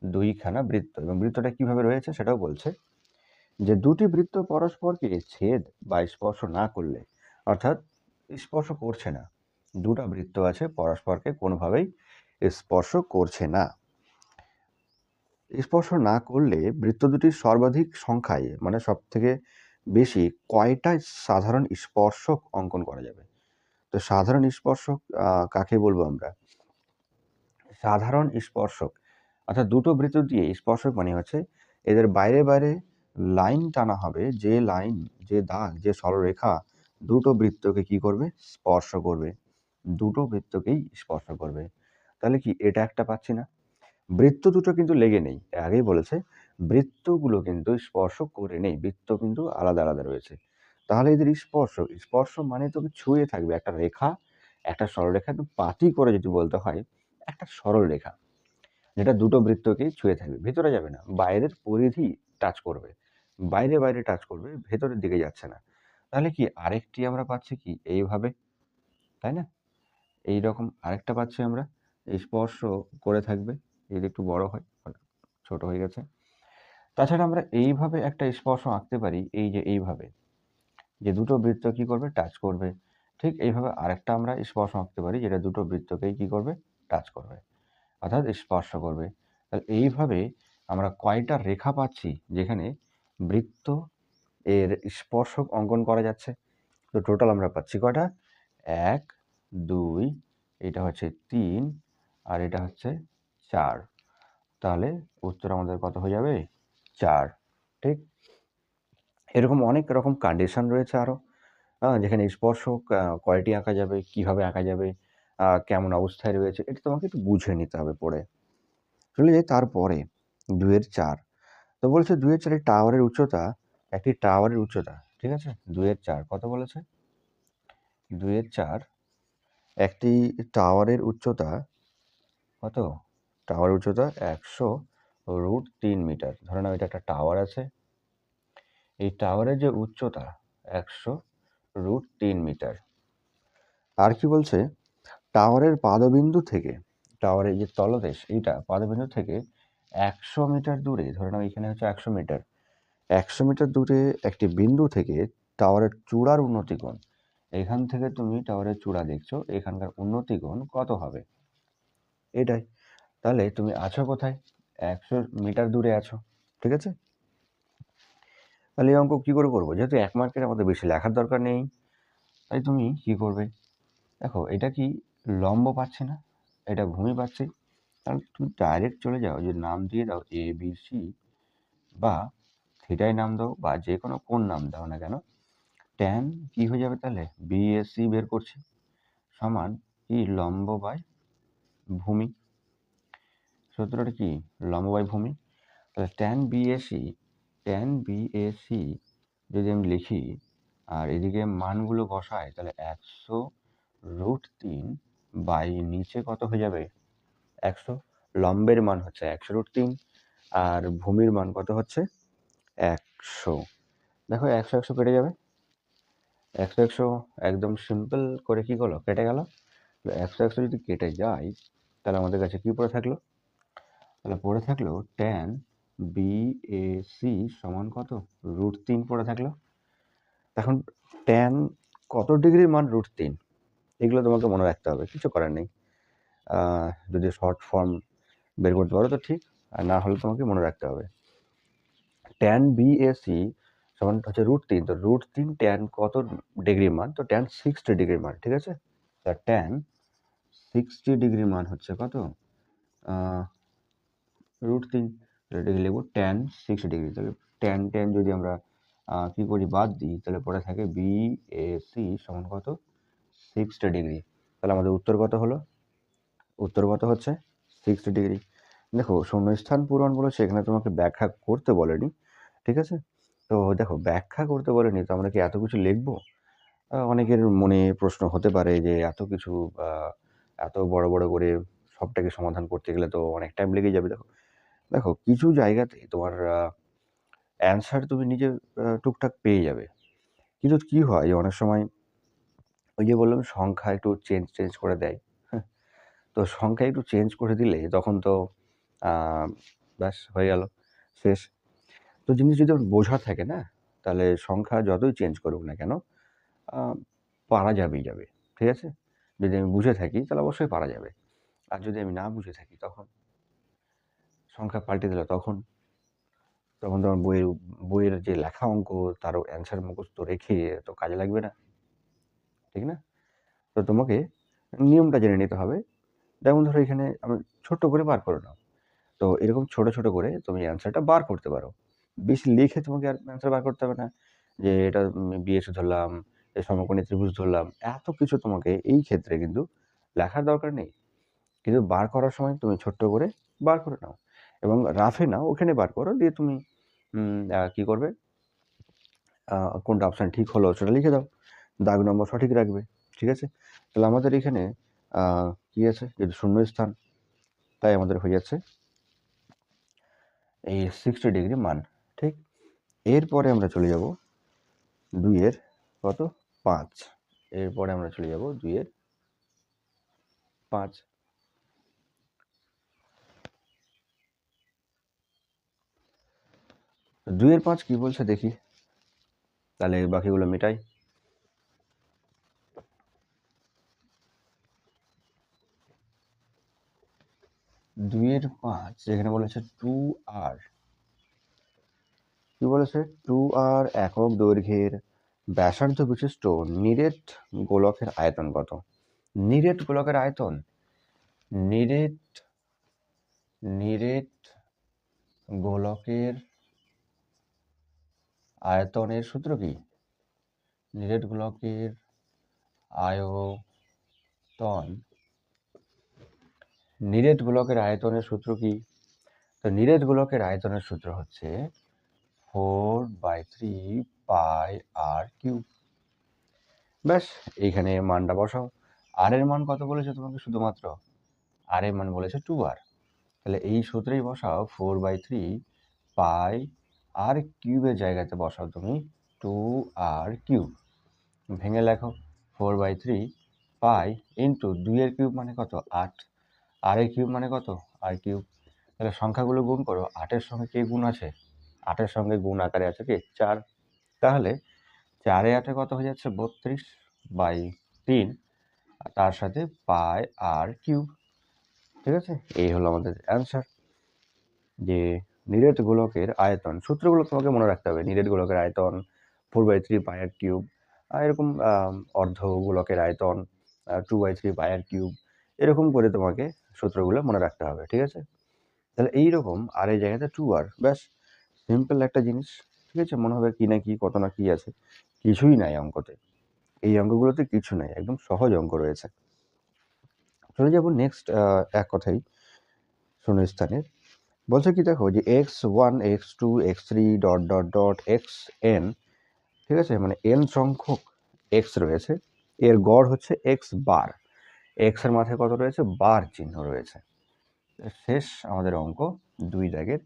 2খানা বৃত্ত, এবং বৃত্তটা কিভাবে রয়েছে সেটাও বলছে যে দুটি বৃত্ত পরস্পরকে ছেদ বা স্পর্শ না করলে, অর্থাৎ স্পর্শ করছে না, দুটা বৃত্ত আছে পরস্পরকে কোনোভাবেই স্পর্শ করছে না। স্পর্শ না করলে বৃত্ত দুটির সর্বাধিক সংখ্যায়, মানে সব থেকে বেশি কয়টা সাধারণ স্পর্শক অঙ্কন করা যাবে? তো সাধারণ স্পর্শক কাকে বলবো আমরা? সাধারণ স্পর্শক অর্থাৎ দুটো বৃত্ত দিয়ে স্পর্শক মানে হচ্ছে এদের বাইরে বাইরে লাইন টানা হবে, যে লাইন, যে দাগ, যে সরলরেখা দুটো বৃত্তকে কি করবে? স্পর্শ করবে, দুটো বৃত্তকেই স্পর্শ করবে। তাহলে কি এটা একটা পাচ্ছি না? বৃত্ত দুটো কিন্তু লেগে নেই, আগেই বলেছে বৃত্তগুলো কিন্তু স্পর্শ করে নেই, বৃত্ত কিন্তু আলাদা আলাদা রয়েছে। তাহলে এদের স্পর্শ, স্পর্শ মানে তোকে ছুঁয়ে থাকবে একটা রেখা, একটা সরলরেখা, একটু পাতি করে যদি বলতে হয়, একটা সরল রেখা যেটা দুটো বৃত্তকেই ছুঁয়ে থাকবে, ভেতরে যাবে না, বাইরের পরিধি টাচ করবে, বাইরে বাইরে টাচ করবে, ভেতরের দিকে যাচ্ছে না। তাহলে কি আরেকটি আমরা পাচ্ছি কি এইভাবে, তাই না? এইরকম আরেকটা পাচ্ছি আমরা, স্পর্শ করে থাকবে, যদি একটু বড় হয়, ছোট হয়ে গেছে। তাছাড়া আমরা এইভাবে একটা স্পর্শ আঁকতে পারি, এই যে এইভাবে, যে দুটো বৃত্ত কি করবে? টাচ করবে। ঠিক এইভাবে আরেকটা আমরা স্পর্শ আঁকতে পারি, যেটা দুটো বৃত্তকেই কি করবে? টাচ করবে, অর্থাৎ স্পর্শ করবে। তাহলে এইভাবে আমরা কয়টা রেখা পাচ্ছি যেখানে বৃত্ত এর স্পর্শক অঙ্কন করা যাচ্ছে? তো টোটাল আমরা পাচ্ছি কয়টা? 1, 2, এটা হচ্ছে 3, আর এটা হচ্ছে 4। তাহলে উত্তর আমাদের কত হয়ে যাবে? 4। ঠিক? এরকম অনেক রকম কন্ডিশন রয়েছে আরো, যেখানে স্পর্শক কয়টি আঁকা যাবে, কিভাবে আঁকা যাবে, কেমন অবস্থায় রয়েছে, এটা তোমাকে একটু বুঝে নিতে হবে পড়ে। চলে যাই তারপরে 2 এর 4। তো বলছে 2 এর 4 এর টাওয়ারের উচ্চতা, একটি টাওয়ারের উচ্চতা, ঠিক আছে? 2 এর 4 কত বলেছে? 2 এর 4 একটি টাওয়ারের উচ্চতা কত? টাওয়ারের উচ্চতা 100√3 মিটার। ধরে নাও এটা একটা টাওয়ার আছে। এই টাওয়ারের যে উচ্চতা 100√3 মিটার। আর কি বলছে? টাওয়ারের পাদবিন্দু থেকে, টাওয়ারের যে তলদেশ এইটা পাদবিন্দু থেকে 100 মিটার দূরে, ধরে নাও এখানে হচ্ছে 100 মিটার, 100 মিটার দূরে একটি বিন্দু থেকে টাওয়ারের চূড়ার উন্নতি কোণ, এখান থেকে তুমি টাওয়ারের চূড়া দেখছো, এখানকার উন্নতি কোণ কত হবে? এটাই। তাহলে তুমি আছো কোথায়? 100 মিটার দূরে আছো, ঠিক আছে? তাহলে এই অঙ্ক কি করে করবো? যেহেতু 1 মার্কের আমাদের বেশি লেখার দরকার নেই, তাই তুমি কি করবে? দেখো এটা কি লম্ব পাচ্ছি না, এটা ভূমি পাচ্ছি, তাহলে তুমি ডাইরেক্ট চলে যাও, যে নাম দিয়ে দাও এ বি সি, বা থিটাই নাম দাও, বা যে কোনো কোন নাম দাও না কেন, ট্যান কি হয়ে যাবে তাহলে? বিএসি বের করছি, সমান কি? লম্ব বাই ভূমি। সূত্রটা কি? লম্ব বাই ভূমি। তাহলে ট্যান বিএসি যদি আমি লিখি আর এদিকে মানগুলো বসাই, তাহলে 100√3 বাই নিচে কত হয়ে যাবে? 100। লম্বের মান হচ্ছে 100√3, আর ভূমির মান কত হচ্ছে? 100। দেখো 100 100 কেটে যাবে, 100 100 একদম সিম্পল করে কি করলো? কেটে গেল। 100 100 যদি কেটে যায়, তাহলে আমাদের কাছে কি পড়ে থাকলো? তাহলে পড়ে থাকলো ট্যান বিএসি সমান কত? √3 পড়ে থাকলো। এখন ট্যান কত ডিগ্রির মান? √3। এগুলো তোমাকে মনে রাখতে হবে, কিছু করার নেই। যদি শর্ট ফর্ম বের করতে পারো তো ঠিক, আর না হলে তোমাকে মনে রাখতে হবে। ট্যান বিএসি সমান হচ্ছে √3, তো √3 ট্যান কত ডিগ্রির মান? তো ট্যান 60 ডিগ্রির মান, ঠিক আছে? তা ট্যান 60 ডিগ্রির মান হচ্ছে কত? √3, এটাকে লিখবো ট্যান 60 ডিগ্রি। তাহলে ট্যান ট্যান যদি আমরা কি করি? বাদ দিই, তাহলে পড়ে থাকে বিএসি সমান কত? 60 ডিগ্রি। তাহলে আমাদের উত্তর কত হলো? উত্তর কত হচ্ছে? 60 ডিগ্রি। দেখো শূন্যস্থান পূরণ বলেছে, এখানে তোমাকে ব্যাখ্যা করতে বলেনি, ঠিক আছে? তো দেখো ব্যাখ্যা করতে বলেনি তো আমরা কি এত কিছু লিখবো? অনেকের মনে প্রশ্ন হতে পারে যে এত কিছু আ এত বড়, বড় করে সবটাকে সমাধান করতে গেলে তো অনেক টাইম লেগে যাবে। দেখো, দেখো কিছু জায়গাতে তোমার অ্যান্সার তুমি নিজে টুকটাক পেয়ে যাবে। কিন্তু কি হয় যে অনেক সময় ওই যে বললাম সংখ্যা একটু চেঞ্জ করে দেয়। হ্যাঁ? তো সংখ্যা একটু চেঞ্জ করে দিলে তখন তো আ ব্যাস হয়ে গেল, শেষ। তো জিনিস যদি আমার বোঝা থাকে না, তাহলে সংখ্যা যতই চেঞ্জ করুক না কেন, আ পারা যাবেই যাবে। ঠিক আছে? যদি আমি বুঝে থাকি তাহলে অবশ্যই পারা যাবে। আর যদি আমি না বুঝে থাকি তখন? সংখ্যা পাল্টে দিলে তখন? তখন তো আমার বইয়ের যে লেখা অঙ্ক তারও অ্যান্সার মুখস্থ রেখে তো কাজে লাগবে না। ঠিক না? তো তোমাকে নিয়মটা জেনে নিতে হবে। যেমন ধরো এখানে আমি ছোট্ট করে বার করে নাও। তো এরকম ছোট, ছোট করে তুমি অ্যান্সারটা বার করতে পারো। বেশি লিখে তোমাকে আর অ্যান্সার বার করতে হবে না। যে এটা বিএস ধরলাম, এই সমকোণী ত্রিভুজ ধরলাম। এত কিছু তোমাকে এই ক্ষেত্রে কিন্তু লেখার দরকার নেই। কিন্তু বার করার সময় তুমি ছোট্ট করে বার করে নাও এবং রাফে নাও, ওখানে বার করো। দিয়ে তুমি কি করবে? কোনটা অপশন ঠিক হলো সেটা লিখে দাও। দাগ নম্বর সঠিক রাখবে। ঠিক আছে? তাহলে আমাদের এখানে আ কি আছে? যেহেতু শূন্যস্থান, তাই আমাদের হয়ে যাচ্ছে এই 60 ডিগ্রি মান। ঠিক? এরপরে আমরা চলে যাব ২ এর কত? ৫। এরপরে আমরা চলে যাব ২ এর ৫। ২ এর ৫ কি বলছে দেখি? তাহলে বাকিগুলো মেটাই। ২ এর ৫ যেখানে বলেছে 2r, কি বলেছে? 2r একক দৈর্ঘ্যের ব্যাসার্ধ বিশিষ্ট নিরেট গোলকের আয়তন কত? নিরেট গোলকের আয়তন? নিরেট নিরেট গোলকের আয়তনের সূত্র কি? নিরেট গোলকের আয়তন, নিরেট গোলকের আয়তনের সূত্র কি? তো নিরেট গোলকের আয়তনের সূত্র হচ্ছে 4/3 পাই আর কিউব। ব্যাস, এইখানে মানটা বসাও। আর এর মান কত বলেছে তোমাকে? শুধুমাত্র আর এর মান বলেছে 2r। তাহলে এই সূত্রেই বসাও 4/3 পাই আর কিউবের জায়গাতে বসাও তুমি 2r কিউব। ভেঙে লেখো 4/3 পাই ইন্টু 2 এর কিউব মানে কত? 8। আর এর কিউব মানে কত? আর কিউব। তাহলে সংখ্যাগুলো গুণ করো। 8 এর সঙ্গে কে গুণ আছে? 8 এর সঙ্গে গুণ আকারে আছে কি? 4। তাহলে 4 এ 8 এ কত হয়ে যাচ্ছে? 32/3 আর তার সাথে পাই আর কিউব। ঠিক আছে? এই হলো আমাদের অ্যান্সার। যে নিরেট গোলকের আয়তন, সূত্রগুলো তোমাকে মনে রাখতে হবে। নিরেট গোলকের আয়তন 4/3 পাই আর কিউব, এরকম অর্ধ গোলকের আয়তন 2/3 পাই আর কিউব, এরকম করে তোমাকে সূত্রগুলো মনে রাখতে হবে। ঠিক আছে? তাহলে এইরকম আর এই জায়গাতে 2r, ব্যাস সিম্পল একটা জিনিস। ঠিক আছে? মনে হবে কি না কি, কত না কি আছে। কিছুই নাই অঙ্কতে। এই অঙ্কগুলোতে কিছু নাই, একদম সহজ অঙ্ক রয়েছে। চলে যাব নেক্সট এক কথায় শূন্যস্থানের। বলছে কি দেখো যে x1 x2 x3 dot dot dot xn, ঠিক আছে? মানে n সংখ্যক x রয়েছে, এর গড় হচ্ছে x বার। x এর মাথায় কত রয়েছে? বার চিহ্ন রয়েছে। শেষ আমাদের অঙ্ক 2 দাগের।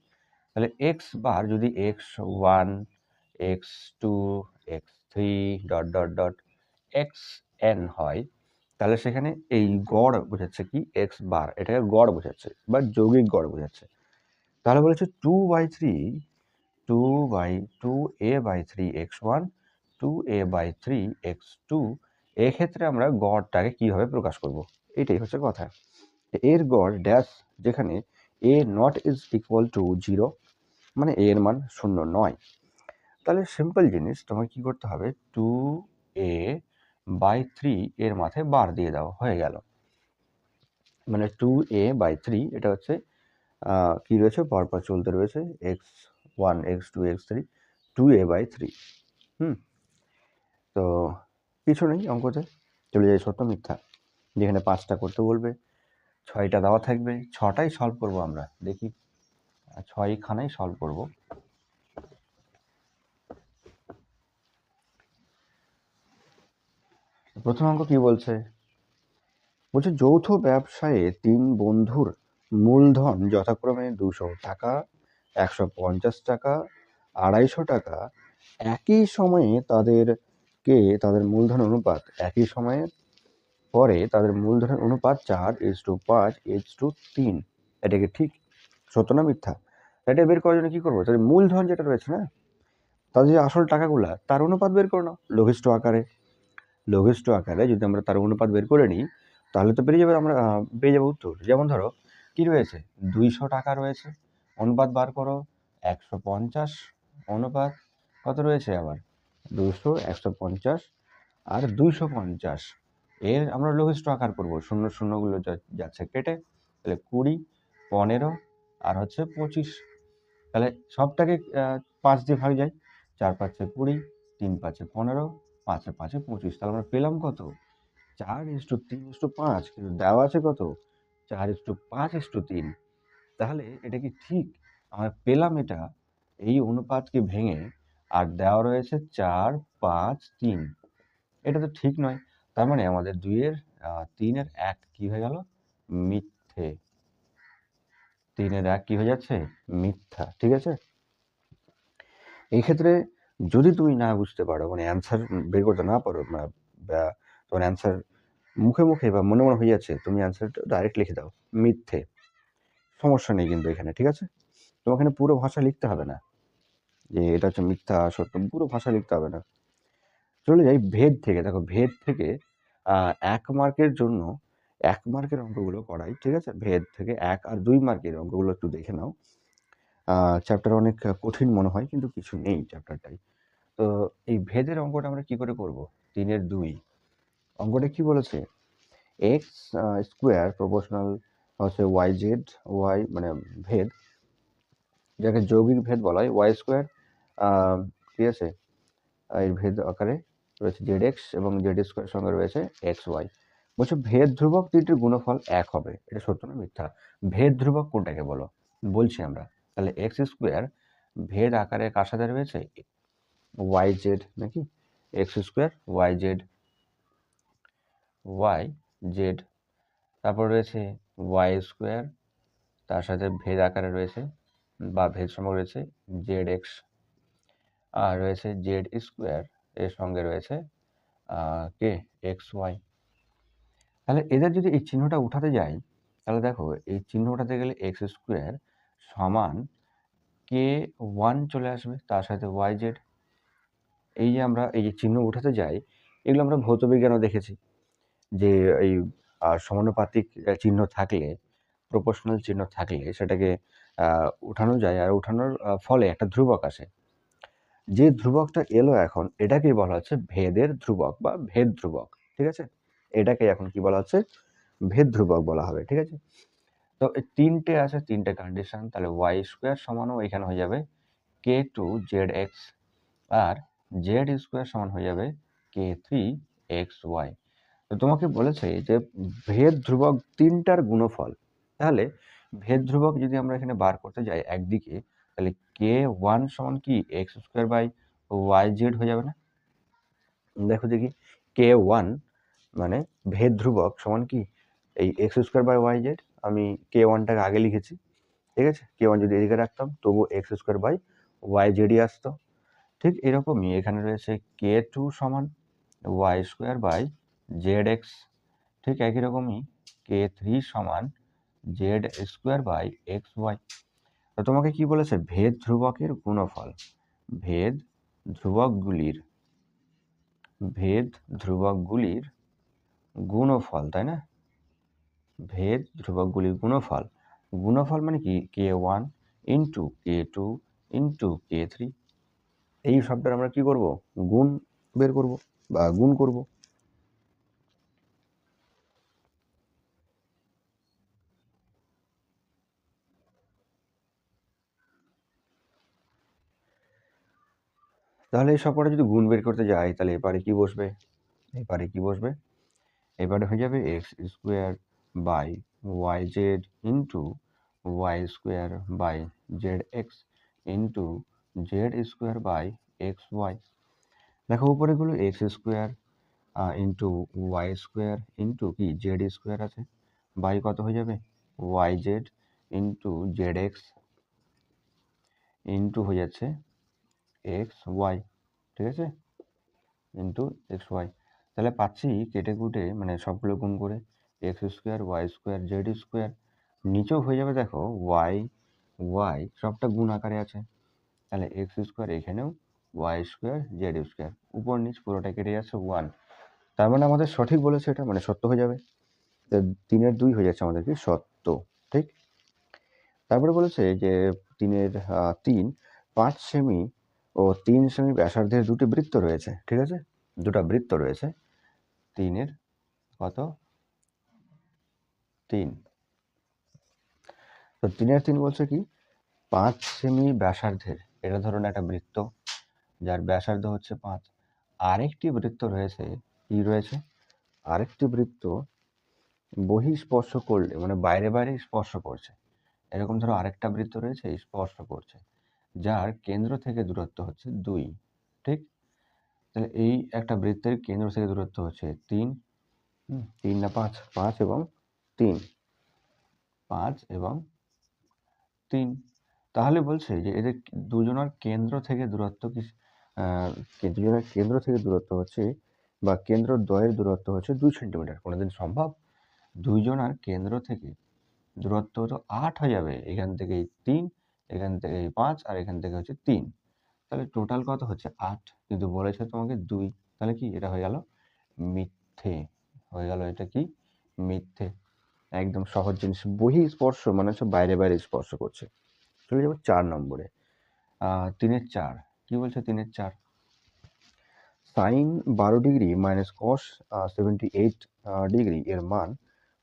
তাহলে x বার যদি x1 x2 x3 dot dot dot xn হয়, তাহলে সেখানে এই গড় বোঝাচ্ছে কি? x বার, এটাকে গড় বোঝাচ্ছে বা যৌগিক গড় বোঝাচ্ছে। তাহলে বলেছে 2/3 x1 2a/3 x2। এক্ষেত্রে আমরা গড়টাকে কিভাবে প্রকাশ করব? এটাই হচ্ছে কথা। এর গড় ড্যাশ, যেখানে a not is equal to 0, মানে a এর মান 0 নয়। তাহলে সিম্পল জিনিস, তোমাকে কি করতে হবে? 2a/3 এর মাথায় বার দিয়ে দাও, হয়ে গেল। মানে 2a/3 এটা হচ্ছে কি রয়েছে? পরপর চলতে রয়েছে x1 x2 x3 2a/3। তো কিছু নেই অঙ্কতে, চলে যায় সত্য মিথ্যা, যেখানে 5টা করতে বলবে। 6টা দেওয়া থাকবে, 6টাই সলভ করব আমরা, দেখি 6খানাই সলভ করব। প্রথম অঙ্ক কি বলছে? বলছে যৌথ ব্যবসায়ে 3 বন্ধুর মূলধন যথাক্রমে 200 টাকা, 150 টাকা, 250 টাকা। একই সময়ে তাদের মূলধন অনুপাত একই সময়ে পরে তাদের মূলধনের অনুপাত 4:5:3। এটা কি ঠিক, সত্য না মিথ্যা? এটা বের করার জন্য কি করবো? তাদের মূলধন যেটা রয়েছে না, তাদের যে আসল টাকাগুলা, তার অনুপাত বের করে নাও লঘিষ্ঠ আকারে। লঘিষ্ঠ আকারে যদি আমরা তার অনুপাত বের করে নিই, তাহলে তো পেয়ে যাবো উত্তর। যেমন ধরো কি রয়েছে, 200 টাকা রয়েছে, অনুপাত বার করো 150, অনুপাত কত রয়েছে আবার 200, 150 আর 250। এর আমরা লঘিষ্ঠ আকার করব, শূন্য শূন্যগুলো যাচ্ছে কেটে, তাহলে 20, 15 আর হচ্ছে 25। তাহলে সবটাকে 5 দিয়ে ভাগ যায়, 4×5 = 20, 3×5 = 15, 5×5 = 25। তাহলে আমরা পেলাম কত? 4:3:5, কিন্তু দেওয়া আছে কত? 4:5:3। তাহলে এটা কি ঠিক? আমরা পেলাম এটা এই অনুপাতকে ভেঙে, আর দেওয়া রয়েছে 4:5:3। এটা তো ঠিক নয়। তার মানে আমাদের 3-এর 1 কি হয়ে গেল? মিথ্যে। 3-এর 1 কি হয়ে যাচ্ছে? মিথ্যা। ঠিক আছে? এই ক্ষেত্রে যদি তুমি না বুঝতে পারো, মানে অ্যান্সার বের করতে না পারো, বা তোমার অ্যান্সার মুখে মুখে বা মনে মনে হয়ে যাচ্ছে, তুমি অ্যান্সারটা ডাইরেক্ট লিখে দাও মিথ্যে। সমস্যা নেই কিন্তু এখানে, ঠিক আছে? তোমাকে এখানে পুরো ভাষা লিখতে হবে না যে এটা হচ্ছে মিথ্যা সত্য, পুরো ভাষা লিখতে হবে না। চলে যাই ভেদ থেকে। দেখো ভেদ থেকে 1 মার্কের জন্য 1 মার্কের অঙ্কগুলো করাই, ঠিক আছে? ভেদ থেকে 1 আর 2 মার্কের অঙ্কগুলো একটু দেখে নাও। চ্যাপ্টার অনেক কঠিন মনে হয়, কিন্তু কিছু নেই চ্যাপ্টারটাই। তো এই ভেদের অঙ্কটা আমরা কি করে করব? 3-এর 2 অঙ্কটা কি বলেছে? এক্স স্কোয়ার প্রপোর্শনাল হচ্ছে ওয়াই জেড, ওয়াই মানে ভেদ, যাকে যৌগিক ভেদ বলা হয়, ওয়াই স্কোয়ার ঠিক আছে, এর ভেদ আকারে রয়েছে জেড এক্স, এবং জেড স্কোয়ার সঙ্গে রয়েছে এক্স ওয়াই। বলছে ভেদ ধ্রুবক তিনটির গুণফল 1 হবে, এটা সত্য না মিথ্যা? ভেদ ধ্রুবক কোনটাকে বলো বলছি আমরা। তাহলে এক্স স্কোয়ার ভেদ আকারে কার সাথে রয়েছে? ওয়াই জেড, নাকি? X square Y Z, Y Z. তারপর রয়েছে ওয়াই স্কোয়ার, তার সাথে ভেদ আকারে রয়েছে বা ভেদ সমেত রয়েছে জেড এক্স, আর রয়েছে জেড স্কোয়ার, এর সঙ্গে রয়েছে কে এক্স ওয়াই। তাহলে এদের যদি এই চিহ্নটা উঠাতে যাই, তাহলে দেখো এই চিহ্ন উঠাতে গেলে এক্স স্কোয়ার সমান কে ওয়ান চলে আসবে, তার সাথে ওয়াই জেড। এই যে আমরা এই যে চিহ্ন উঠাতে যাই, এগুলো আমরা ভৌতবিজ্ঞানও দেখেছি যে এই সমানুপাতিক চিহ্ন থাকলে, প্রপোর্শনাল চিহ্ন থাকলে সেটাকে উঠানো যায়, আর উঠানোর ফলে একটা ধ্রুবক আসে। যে ধ্রুবকটা এলো এখন, এটাকেই বলা হচ্ছে ভেদের ধ্রুবক বা ভেদ ধ্রুবক, ঠিক আছে? এটাকে এখন কি বলা হচ্ছে? ভেদ ধ্রুবক বলা হবে, ঠিক আছে? তো এই 3টে আছে, 3টে কন্ডিশন। তাহলে ওয়াই স্কোয়ার সমানও এখানে হয়ে যাবে কে to Z x, R Z square সমান হয়ে যাবে কে থ্রি এক্স ওয়াই। তো তোমাকে বলেছে যে ভেদ ধ্রুবক 3টার গুণফল। তাহলে ভেদ ধ্রুবক যদি আমরা এখানে বার করতে যাই একদিকে, তাহলে কে ওয়ান সমান কি X square by Y Z হয়ে যাবে না? দেখো দেখি, কে ওয়ান মানে ভেদ ধ্রুবক সমান কি এই X square by Y Z. আমি কে ওয়ানটাকে আগে লিখেছি, ঠিক আছে? কে ওয়ান যদি এদিকে রাখতাম তবু এক্স স্কোয়ার বাই ওয়াই জেডই আসতো। ঠিক এরকমই এখানে রয়েছে কে টু সমান Y square by Z X. ঠিক একই রকমই কে থ্রি সমান Z square by x Y. তো তোমাকে কি বলেছে? ভেদ ধ্রুবকের গুণফল, ভেদ ধ্রুবকগুলির ভেদ ধ্রুবকগুলির গুণফল, তাই না? ভেদ ধ্রুবকগুলির গুণফল, গুণফল মানে কি কে one into k two into K three. এই সবটার আমরা কি করব? গুণ বের করব বা গুণ করব। তাহলে এই সবকটা যদি গুণ বের করতে যাই, তাহলে এবারে কি বসবে? এবারে হয়ে যাবে x square by Y z into y square by Z x into z square by x y. দেখো উপরেগুলো x square into y square into কি জেড স্কোয়ার আছে, বাই কত হয়ে যাবে y z into z x into হয়ে যাচ্ছে x Y, ঠিক আছে, ইন্টু এক্স ওয়াই। তাহলে পাচ্ছি কেটে কুটে মানে সবগুলো গুণ করে X square Y square Z square, নিচেও হয়ে যাবে দেখো ওয়াই ওয়াই সবটা গুণ আকারে আছে, তাহলে এক্স স্কোয়ার এখানেও ওয়াই স্কোয়ার জেড স্কোয়ার, উপর নিচ পুরোটা কেটে যাচ্ছে ওয়ান। তার মানে আমাদের সঠিক বলেছে, এটা মানে সত্য হয়ে যাবে। 3-2 হয়ে যাচ্ছে আমাদের কি সত্য, ঠিক। তারপরে বলেছে যে 3 5 সেমি ও 3 সেমি ব্যাসার্ধের দুটি বৃত্ত রয়েছে, ঠিক আছে, দুটা বৃত্ত রয়েছে। 3 কত 3, তো 3 বলছে কি 5 সেমি ব্যাসার্ধের, এটা ধরুন একটা বৃত্ত যার ব্যাসার্ধ হচ্ছে 5। আরেকটি বৃত্ত রয়েছে, কি রয়েছে আরেকটি বৃত্ত বহিঃস্পর্শ করলে মানে বাইরে বাইরে স্পর্শ করছে, এরকম ধরো আরেকটা বৃত্ত রয়েছে স্পর্শ করছে, যার কেন্দ্র থেকে দূরত্ব হচ্ছে 2, ঠিক। তাহলে এই একটা বৃত্তের কেন্দ্র থেকে দূরত্ব হচ্ছে 3, 3 না 5, 5 এবং 3, 5 এবং 3। তাহলে বলছে যে এদের দুজনের কেন্দ্র থেকে দূরত্ব কি দুজনের কেন্দ্র থেকে দূরত্ব হচ্ছে বা কেন্দ্র দ্বয়ের দূরত্ব হচ্ছে 2 সেন্টিমিটার। কোনোদিন সম্ভব? দুইজনের কেন্দ্র থেকে দূরত্ব তো 8 হয়ে যাবে, এখান থেকে 3, এখান থেকে 5 আর এখান থেকে হচ্ছে 3, তাহলে টোটাল কত হচ্ছে 8, কিন্তু বলেছে তোমাকে 2, তাহলে কি এটা হয়ে গেল মিথ্যে, হয়ে গেল এটা কি মিথ্যে। একদম সহজ জিনিস, বহিঃস্পর্শ মানে হচ্ছে বাইরে বাইরে স্পর্শ করছে। চলে যাবো 4 নম্বরে। 3-4 কি বলছে 3-4, sine 12 degree minus cos 78 degree এর মান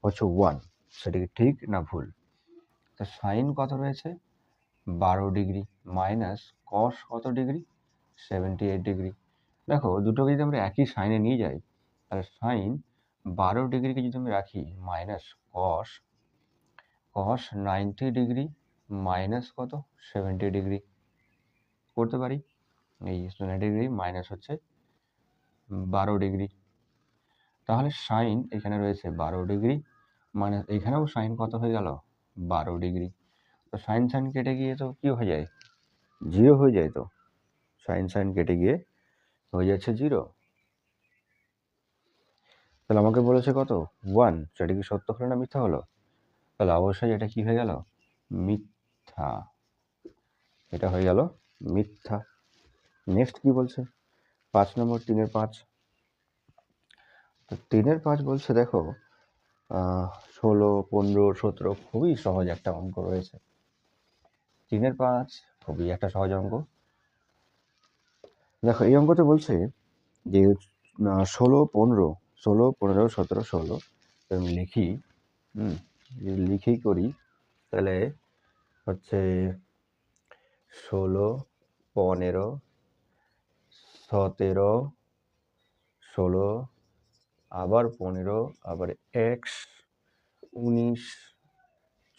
হচ্ছে 1, সেটা কি ঠিক না ভুল? তো সাইন কত রয়েছে 12 ডিগ্রি মাইনাস কস কত ডিগ্রি 78 ডিগ্রি। দেখো দুটোকে যদি আমরা একই সাইনে নিয়ে যাই, তাহলে সাইন 12 ডিগ্রিকে যদি আমি রাখি মাইনাস কস কস 90 ডিগ্রি মাইনাস কত 70 ডিগ্রি করতে পারি। এই 90 ডিগ্রি মাইনাস হচ্ছে 12 ডিগ্রি, তাহলে সাইন এখানে রয়েছে 12 ডিগ্রি মাইনাস এখানেও সাইন কত হয়ে গেল 12 ডিগ্রি। তো সাইন সাইন কেটে গিয়ে তো কি হয়ে যায় 0 হয়ে যায়, তো সাইন সাইন কেটে গিয়ে হয়ে যাচ্ছে 0। তাহলে আমাকে বলেছে কত 1, সেটা কি সত্য হলো না মিথ্যা হলো? তাহলে অবশ্যই এটা কি হয়ে গেল মিথ্যা, এটা হয়ে গেল মিথ্যা। নেক্সট কি বলছে 5 নম্বর 3-5, তো 3-5 বলছে দেখো 16, 15, 17 খুবই সহজ একটা অঙ্ক রয়েছে। 3-5 খুবই একটা সহজ অঙ্ক। দেখো এই অঙ্কতে বলছে যে 16, 15, 16, 15, 17, 16 আমি লিখি, লিখেই করি, তাহলে হচ্ছে 16, 15, 17, 16 আবার 15 আবার x 19,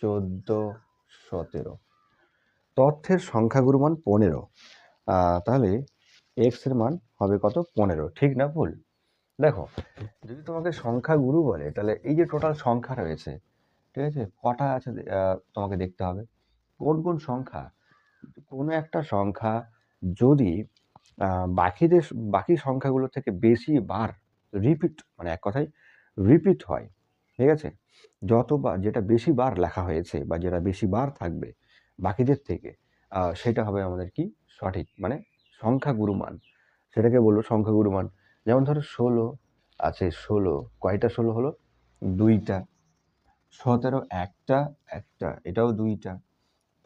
14, 17, তথ্যের সংখ্যাগুরু মান 15, তাহলে x এর মান হবে কত 15, ঠিক না ভুল? দেখো যদি তোমাকে সংখ্যাগুরু বলে তাহলে এই যে টোটাল সংখ্যা রয়েছে, ঠিক আছে, কটা আছে তোমাকে দেখতে হবে কোন কোন সংখ্যা, কোনো একটা সংখ্যা যদি বাকি সংখ্যাগুলো থেকে বেশি বার রিপিট মানে এক কথায় রিপিট হয়, ঠিক আছে, যতবার যেটা বেশি বার লেখা হয়েছে বা যেটা বেশি বার থাকবে বাকিদের থেকে সেটা হবে আমাদের কি সঠিক মানে সংখ্যাগুরু মান, সেটাকে বলবো সংখ্যাগুরু মান। যেমন ধরো 16 আছে, 16 কয়টা 16 হলো 2টা, 17 একটা একটা এটাও 2টা,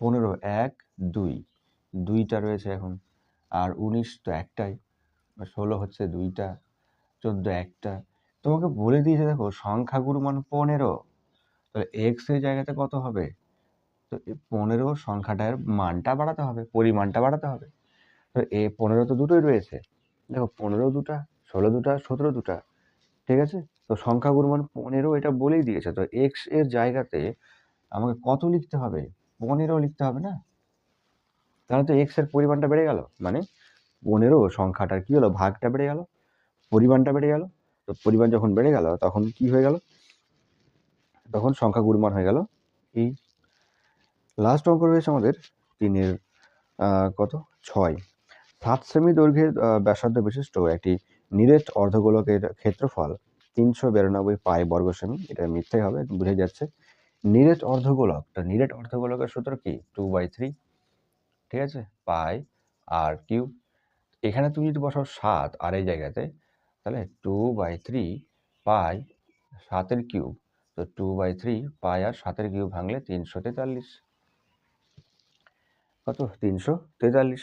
15 1 2 2টা রয়েছে এখন, আর 19 তো একটাই, 16 হচ্ছে 2টা, 14 একটা। তোমাকে বলে দিয়েছে দেখো সংখ্যাগুরু মান 15, তাহলে এক্স এর জায়গাতে কত হবে, তো এই 15 সংখ্যাটার মানটা বাড়াতে হবে, পরিমাণটা বাড়াতে হবে। তো এই 15 তো দুটোই রয়েছে, দেখো 15 দুটা, 16 দুটা, 17 দুটা, ঠিক আছে, তো সংখ্যাগুরু মান 15 এটা বলেই দিয়েছে। তো x এর জায়গাতে আমাকে কত লিখতে হবে? 15 লিখতে হবে না? তাহলে তো x এর পরিমাণটা বেড়ে গেল। মানে 15 সংখ্যাটার কি হলো? ভাগটা বেড়ে গেল, পরিমাণটা বেড়ে গেল। তো পরিমাণ যখন বেড়ে গেল তখন কি হয়ে গেল? তখন সংখ্যাগুরু মান হয়ে গেল এই। লাস্ট অঙ্ক রয়েছে আমাদের 3 এর কত? 6। 7 সেমি দৈর্ঘ্যের ব্যাসার্ধ বিশিষ্ট একটি নিরেট অর্ধগোলকের ক্ষেত্রফল 392 পাই বর্গ সেমি। এটা মিথ্যাই হবে, বুঝাই যাচ্ছে। নিরেট অর্ধগোলক, তো নিরেট অর্ধগোলকের সূত্র কি? 2/3, ঠিক আছে? পাই আর কিউব। এখানে তুমি যদি বসাও 7 আর এই জায়গাতে, তাহলে 2/3 পাই 7 এর কিউব। তো 2/3 পাই আর 7 এর কিউব ভাঙলে 343। কত? 343।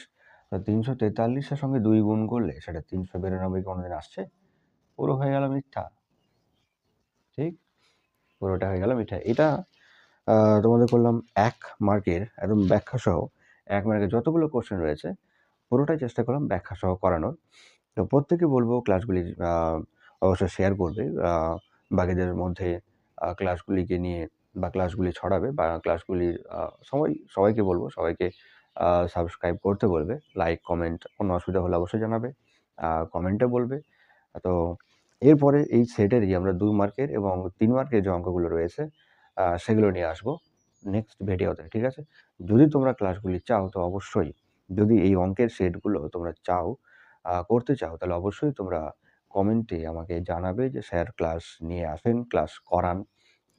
তো 343 এর সঙ্গে 2 গুণ করলে সেটা 392 কোনোদিন আসছে? পুরো হয়ে গেল মিথ্যা। ঠিক? পুরোটা হয়ে গেল মিথ্যা। এটা তোমাদের করলাম 1 মার্কের একদম ব্যাখ্যাসহ। 1 মার্কের যতগুলো কোশ্চেন রয়েছে পুরোটাই চেষ্টা করলাম ব্যাখ্যাসহ করানোর। তো প্রত্যেকে বলব ক্লাসগুলি অবশ্যই শেয়ার করবে বাকিদের মধ্যে, ক্লাসগুলিকে নিয়ে বা ক্লাসগুলি ছড়াবে বা ক্লাসগুলির সবাইকে বলব, সবাইকে সাবস্ক্রাইব করতে বলবে। লাইক, কমেন্ট, কোনো অসুবিধা হলে অবশ্যই জানাবে। কমেন্টে বলবে। তো এরপরে এই সেটেরই আমরা 2 মার্কের এবং 3 মার্কের যে অঙ্কগুলো রয়েছে সেগুলো নিয়ে আসবো নেক্সট ভিডিওতে, ঠিক আছে? যদি তোমরা ক্লাসগুলি চাও তো অবশ্যই, যদি এই অঙ্কের সেটগুলো তোমরা চাও করতে চাও, তাহলে অবশ্যই তোমরা কমেন্টে আমাকে জানাবে যে স্যার ক্লাস নিয়ে আসেন, ক্লাস করান,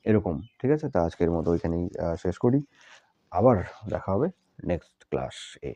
এরকম। ঠিক আছে? তো আজকের মতো এখানেই শেষ করি। আবার দেখা হবে নেক্সট ক্লাসে।